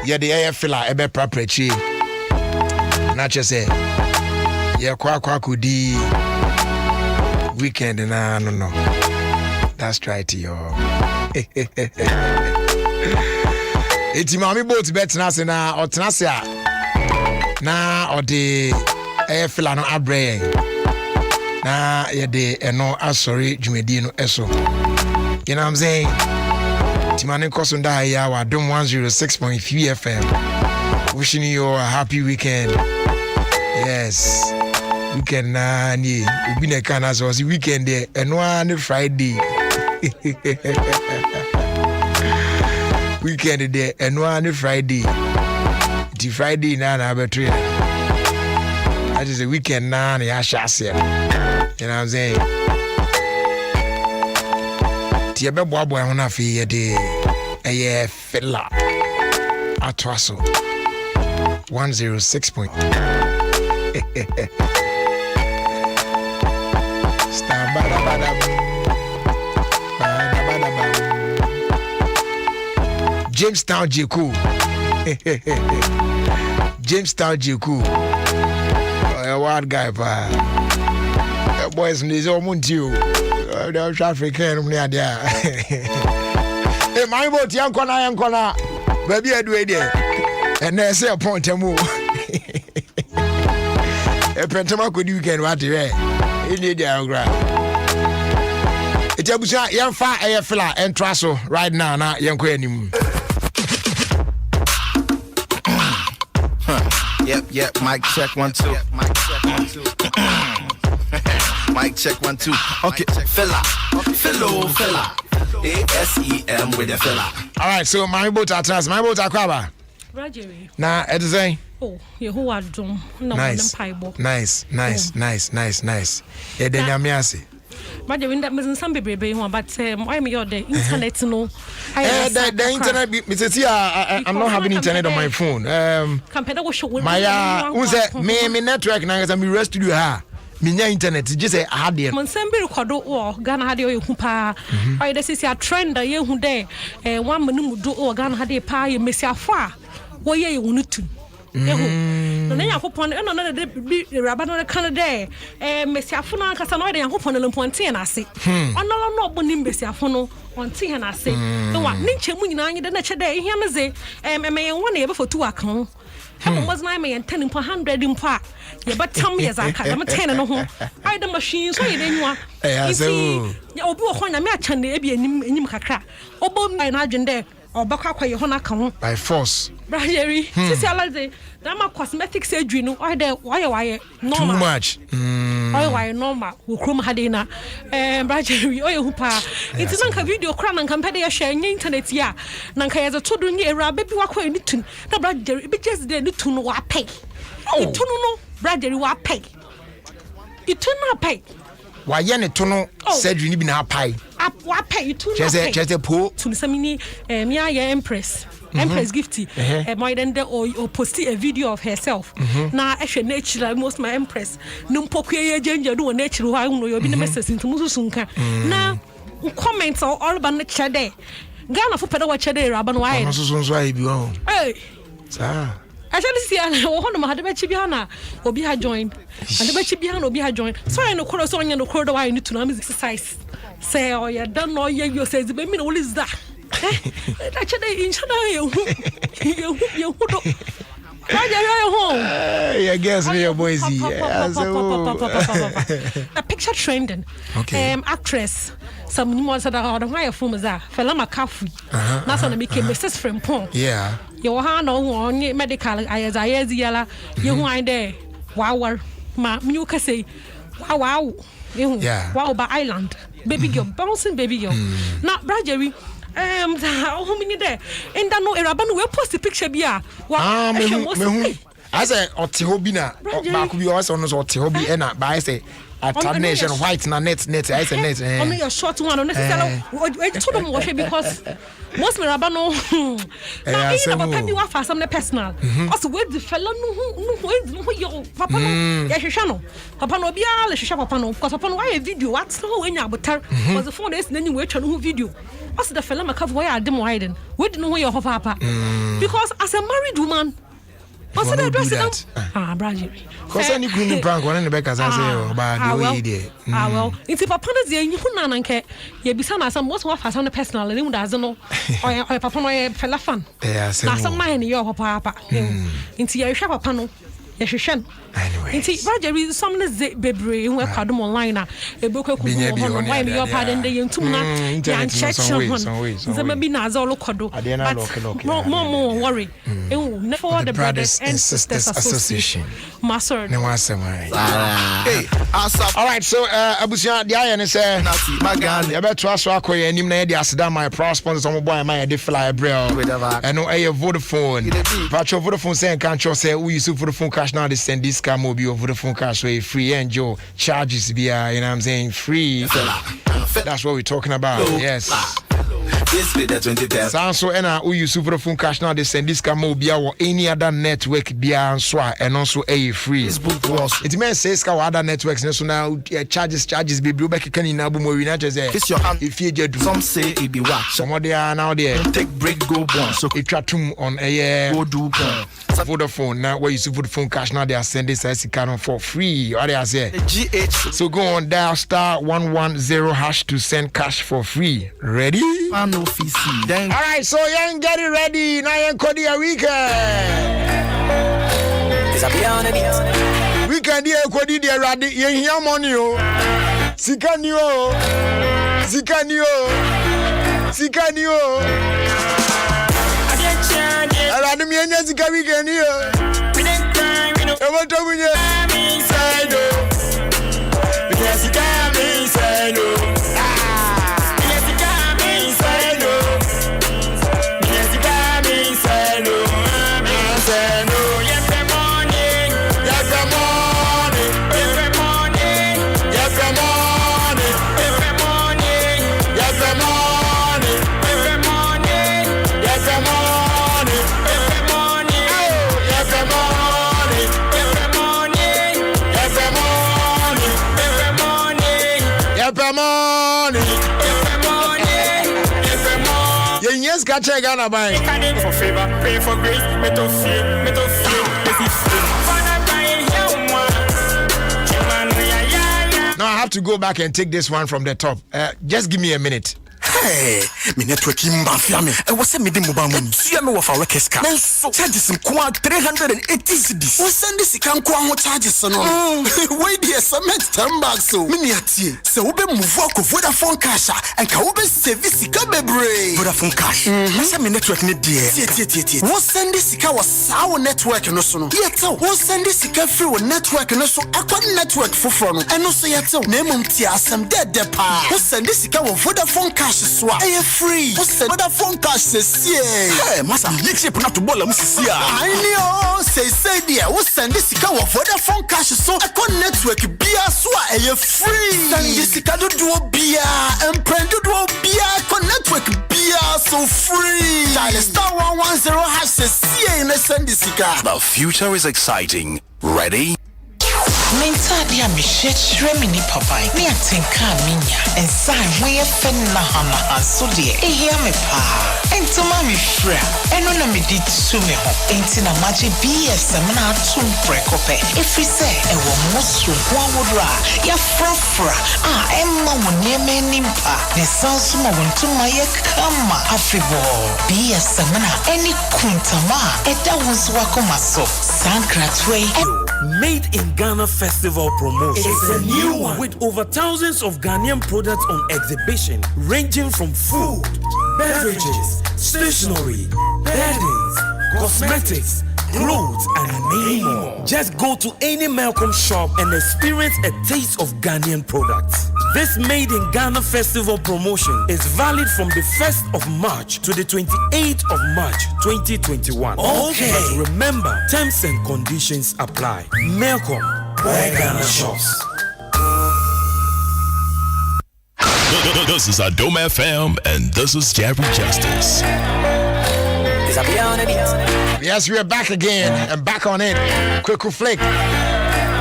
ye de ye fila ebe praprechi na chese ye kwa kudi weekend na no that's right yo eti mami boat bet na se na otenase a na ode fila no abre na ye de eno asori dwumedi no eso you know what I'm saying timane kosunda ya wa Adom 106.3 FM wishing you a happy weekend. Yes, weekend na ni obi na kana so weekend there eno an Friday weekend there eno an Friday the Friday na betray that is a weekend na ya shase you know what I'm saying tie be boabo ho na fe ye de eye fella atwaso 106. Jamestown J. Cool James Town Jiku. A wild guy, pa. Boys, there's almost you. The traffic here, near there. Hey, my boat, young corner. Baby, I do it there. And there's a point to move. A pentama could you get what you read? In the diagram. It's a young fire air filler and trasso right now, young queen. Yep, mic check 1 2. Mic check 1 2. Okay, fella. ASEM with the fella. All right, so my boat are trans, my boat are crabber. Rajeri. Now, it's saying. Oh, Yehovah Dom. Nice. Yeah, then I'm yasi. Rajeri, that means some baby, but I'm your the internet no. The internet, Mrs. I'm not having internet on my phone. My me network now, I'm rest to her. Minya internet just say had there. Monsembe record o Ghana had you pa. I this is a trend that you there. One minute do o Ghana had a pa you miss your far. What ye want to? No, then you hope on another Rabano Canada. Miss Yafuna Casanoid and hope on the Ponty and I say. On no bonim miss Yafono on tea and I say. The one Ninche Munina, the nature day, he say, may 1 year for 2 account. Heaven was 9 and 10 per 100 in part. Yeah, but tell me as I can, I'm 10 and a home. I the machine, so you didn't you see, you'll be a match and the Abby and Nimcacra. Or bomb by an agent there, or back up your honor come by force. Brajeri, Sister Dama cosmetic surgery, no, why, too much. Why, normal, who chrome hadina, Brajeri, or hoopa. It's a video crown and compare sharing internet, yeah. Nanka as a children, a baby walk away, no, Brajeri, but just they need to know what pay. Oh, to know, Brajeri, what pay. You turn up pay. Why, Yan, to know, said you need to pay. Up what pay you to just a poor to Samini, Empress. Empress Gifty, my then or post a video of herself. Now, actually, nature, most my Empress. No poke ginger do a natural. I know you'll be the message into Musunka. Now, comments all about nature day. Ghana for pedal watch a day, Rabban Wine. Hey, sir. I shall see one of my Chibiana or be her joined. And the Chibiana will be her joined. So I know Coros on the corridor. I need to know exercise. Say, oh, you don't know you say the baby, all is that. Actually, in China, you I guess we are boys. A picture trending. Actress. Some new ones that are on my phone is that Felama Cafu. That's when I became Mrs. Frimpong. Yeah. Your hand on medical. I yella. You wind there. Wow, ma, you can say, wow. Wow, by island. Baby girl, bouncing baby girl. Not Brajeri. How many there? And I know Araban will post the picture. I say, Otihobina, back we also know Otihobi, and I say, at nation white net, I say net. Only a short one, unnecessarily. I told them what because most Mirabano, you are for some personal. Also, where the fellow who your papa, Yashano, Papa no be all Shapano, because upon why a video, what's no when you was the 4 days, then you wait on video. Also, the fellow Macav, why are them widen? We don't know where your papa. Because as a married woman, what's the address? Brajeri. Because any queen prank one in the back as I say about the way there. Well, it's a papa is you put on care. You be some most of us on the personal and doesn't know or papa no fella fun. Now some mind your papa. Into your shop panel. Anyway, Brajeri, some baby who are online. A book of why your pardon the young tuna, check some be Nazolo Codo. More worry. For the Brothers and Sisters Association. Master, no one somewhere. All right, so Abusia, the iron is my gun. You better trust Rockway and you may ask down my pro sponsors on my my fly bro. I know a Vodafone. Patch of Vodafone saying can't you say we use Vodafone cash now. They send this car mobile Vodafone cash way free and Joe charges be you know what I'm saying free. That's what we're talking about. Yes. This be the 20th. Sound so we use super phone cash now. They send this camo be or any other network be and also a free. It means says other networks so now charges be blue back can in Abu Morina just if you do some say it be what some of they are now there take break go bon so it tratum on a go do Vodafone now where you use Vodafone cash now they are sending this canon for free or they are say so go on dial *110# to send cash for free. Ready? All right, so you get it ready. Now you call the weekend here kodi the ready. You hear money oh. Sikani oh. Aradu mi enya sika weekend here. Ewo to munye. Inside oh. Because sika me inside oh. Yes, catch a Ghana by for favor, pay for grace, metal feel. Now I have to go back and take this one from the top. Just give me a minute. Hey, me network mafia me. I was send me the mobile money. See me with our cash card. Charges some 380 cedis. We send this can go charges no. Wait there cement 10 bucks so. Me niatie. So we be move work of Vodafone cash and can we be service ka bebre. Vodafone cash. I send me network ni there. Tie. We send this ka was our network no so no. Yet we send this ka free with network no so akwa network foforo no. And no so yet na mum tie asem dead pa. We send this ka with Vodafone cash so I free. We send Vodafone cash say hey masa you chip na to bola musisi a. I know say there we send this ka with Vodafone cash so akwa network bia so I free. Send this ka do bia and do bia akwa network bia so free. Dial *110# say in send this ka. The future is exciting. Ready? Mensadia Michette Remini Papa, near Tinka Minya, and sign way a fenna hana and so dear. A hear me pa, and to mammy fra, and on a me did to me home, ain't in a magic BS and not to break up. If we say a woman one would ra, ya fra, Emma will near me nimpa, the sounds more to my kama, Afibo, BS and any kuntama, and that was Wakomaso, Sankratway. Made in Ghana Festival promotion. It's a new one with over thousands of Ghanaian products on exhibition, ranging from food, beverages, stationery, beddings, cosmetics, clothes, and many more. Just go to any Malcolm shop and experience a taste of Ghanaian products. This Made in Ghana Festival promotion is valid from the 1st of March to the 28th of March 2021. Okay. But remember, terms and conditions apply. Malcolm, where Ghana shops. This is Adom FM and this is Jerry Justice. Yes, we are back again and back on it. Quick flick.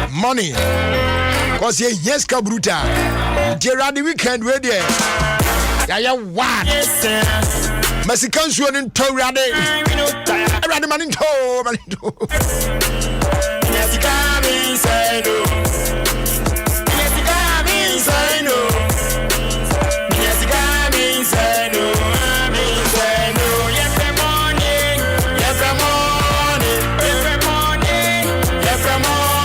Money. Cause yes, Kabruta. Gerard the weekend ready. Yeah, what? Mexican swan in tow ready. Ready man in tow, man in tow. Yes, you come inside. Yes, you come inside. Yes, you come inside. I'm inside. Yes, the morning. Yes, the morning. Yes, the morning. Yes, the morning.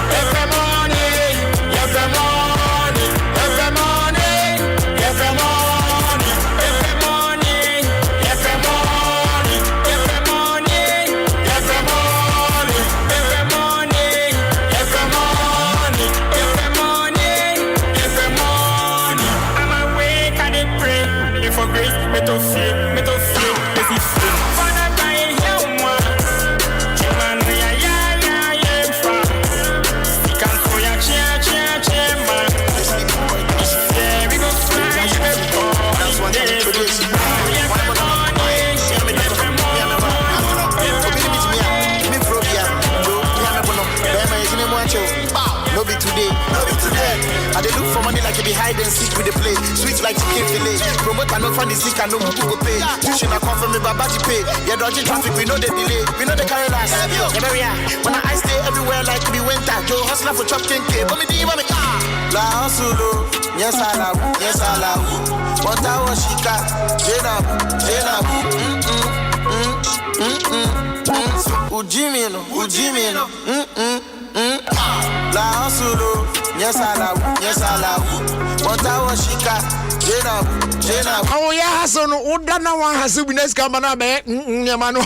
Yes, the morning. Yes, the morning. Yes, the morning. Yes, the morning. Yes, the morning. Yes, the morning. Yes, the morning. Yes, the morning. Yes, the morning. Yes, the morning. I dey look for money like it be hide and seek with the play. Sweet like chicken fillet. Promote and not find the sick and no who go pay. Pushing a come from me, Baba pay. Yeah, dodging traffic, we know the delay. We know the carry last. When I stay everywhere like we winter. Joe hustler for chop king K. But me di want me La hustle, yes I love, yes I love. One tower shika, Jenab. Ujimino. La hustle, yes I love. One tower shika, Jenab. Oh yeah, so no, Udana one has to be next camera back. Yamano.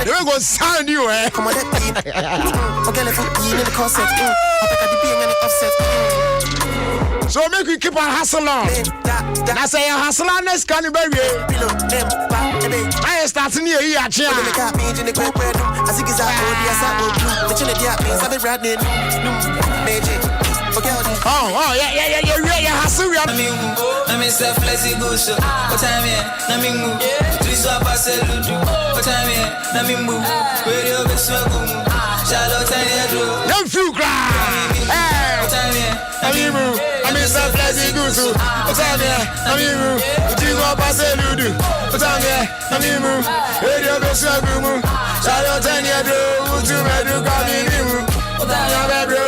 You go sound you, eh? Come on, okay, let's in the concept. So make you keep on hustling. I say a hustler next can you baby. I start in here, yeah, chia. Oh, yeah, hustle. I'm self lazy goose. What time here? Namingu. Three pass ludu. What time here? Namingu. Radio Beswagum. Charlotte and no few cry. What time here? Namingu. I'm self lazy goose. What time here? Namingu. Three pass ludu. What time here? Namingu. Radio Beswagum. Charlotte and Yadro. To Medu Kaminimu. What time here, bro?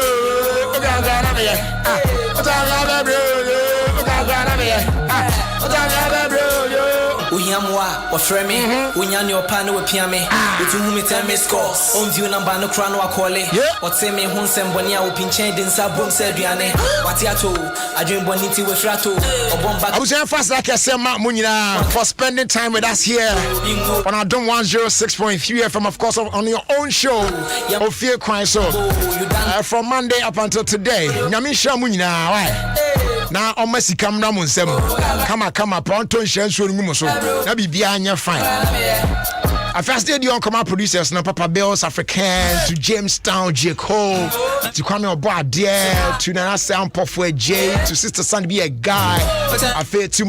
Uyamwa, or Fremi, Unyan your panel with Piame, with whom it tell me scores. On view number no crown or call it. What say me Hunsem Bonia will pinch in Sabum said Diane. Watiato, I dream Boniti with Frato, or Bomba. I was here fast like I said, Mark Munina, for spending time with us here on Adom 106.3 FM, of course, on your own show, Ofie Kwanso, from Monday up until today. Nyamisha Munina, why? Now, almost come down on some. Come up, Ponton Shells, now be behind your fine. I first did you come up producers, now Papa Bells, Africans, to Jamestown, J. Cole, to Kwame Oboa, dear, to Nana Sound Puffway J, to Sister Sun be a guy. I feel too